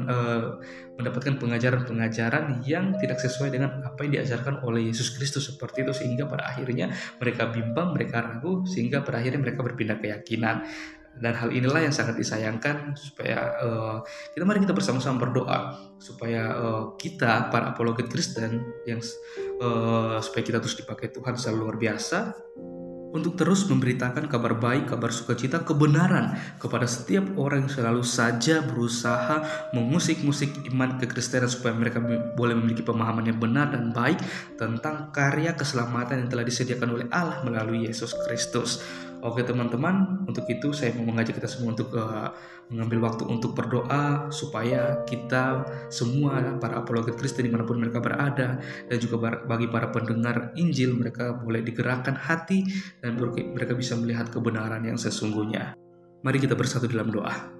mendapatkan pengajaran-pengajaran yang tidak sesuai dengan apa yang diajarkan oleh Yesus Kristus, seperti itu, sehingga pada akhirnya mereka bimbang, mereka ragu, sehingga pada akhirnya mereka berpindah keyakinan. Dan hal inilah yang sangat disayangkan, supaya mari kita bersama-sama berdoa supaya kita para apologet Kristen yang supaya kita terus dipakai Tuhan secara luar biasa untuk terus memberitakan kabar baik, kabar sukacita, kebenaran kepada setiap orang yang selalu saja berusaha mengusik-musik iman kekristenan, supaya mereka boleh memiliki pemahaman yang benar dan baik tentang karya keselamatan yang telah disediakan oleh Allah melalui Yesus Kristus. Oke teman-teman, untuk itu saya mau mengajak kita semua untuk mengambil waktu untuk berdoa supaya kita semua para apologet Kristen dimanapun mereka berada, dan juga bagi para pendengar Injil, mereka boleh digerakkan hati dan mereka bisa melihat kebenaran yang sesungguhnya. Mari kita bersatu dalam doa.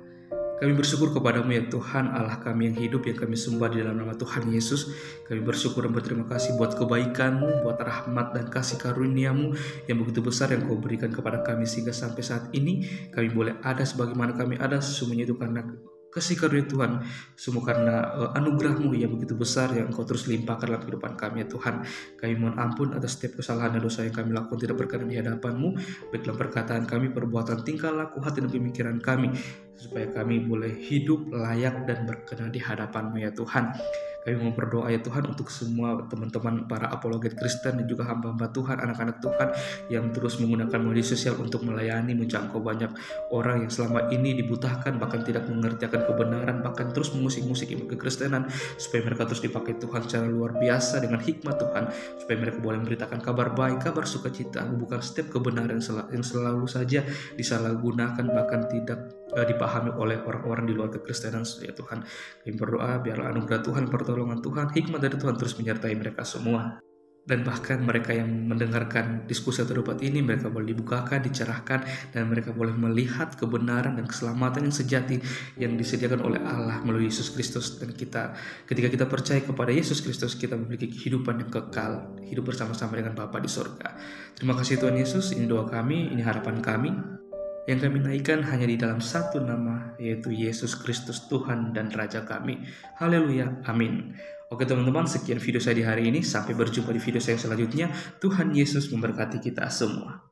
Kami bersyukur kepadamu ya Tuhan, Allah kami yang hidup, yang kami sembah di dalam nama Tuhan Yesus. Kami bersyukur dan berterima kasih buat kebaikan-Mu, buat rahmat dan kasih karunia-Mu yang begitu besar yang Kau berikan kepada kami, sehingga sampai saat ini kami boleh ada sebagaimana kami ada. Semuanya itu karena kasih karunia Tuhan, semua karena anugerah-Mu yang begitu besar yang Engkau terus limpahkan dalam kehidupan kami ya Tuhan. Kami mohon ampun atas setiap kesalahan dan dosa yang kami lakukan tidak berkenan di hadapan-Mu, baik dalam perkataan kami, perbuatan, tingkah laku, hati dan pemikiran kami, supaya kami boleh hidup layak dan berkenan di hadapan-Mu ya Tuhan. Kami mau berdoa ya Tuhan untuk semua teman-teman para apologet Kristen dan juga hamba-hamba Tuhan, anak-anak Tuhan yang terus menggunakan media sosial untuk melayani, menjangkau banyak orang yang selama ini dibutahkan, bahkan tidak mengerti akan kebenaran, bahkan terus mengusik-musik iman kekristenan, supaya mereka terus dipakai Tuhan secara luar biasa dengan hikmat Tuhan, supaya mereka boleh memberitakan kabar baik, kabar sukacita, bukan setiap kebenaran yang selalu saja disalahgunakan, bahkan tidak dipahami oleh orang-orang di luar kekristenan ya Tuhan. Kami berdoa biarlah anugerah Tuhan, pertolongan Tuhan, hikmat dari Tuhan terus menyertai mereka semua. Dan bahkan mereka yang mendengarkan diskusi atau debat ini, mereka boleh dibukakan, dicerahkan, dan mereka boleh melihat kebenaran dan keselamatan yang sejati yang disediakan oleh Allah melalui Yesus Kristus. Dan ketika kita percaya kepada Yesus Kristus, kita memiliki kehidupan yang kekal, hidup bersama-sama dengan Bapa di surga. Terima kasih Tuhan Yesus, ini doa kami, ini harapan kami, yang kami naikkan hanya di dalam satu nama, yaitu Yesus Kristus Tuhan dan Raja kami. Haleluya, amin. Oke teman-teman, sekian video saya di hari ini. Sampai berjumpa di video saya selanjutnya. Tuhan Yesus memberkati kita semua.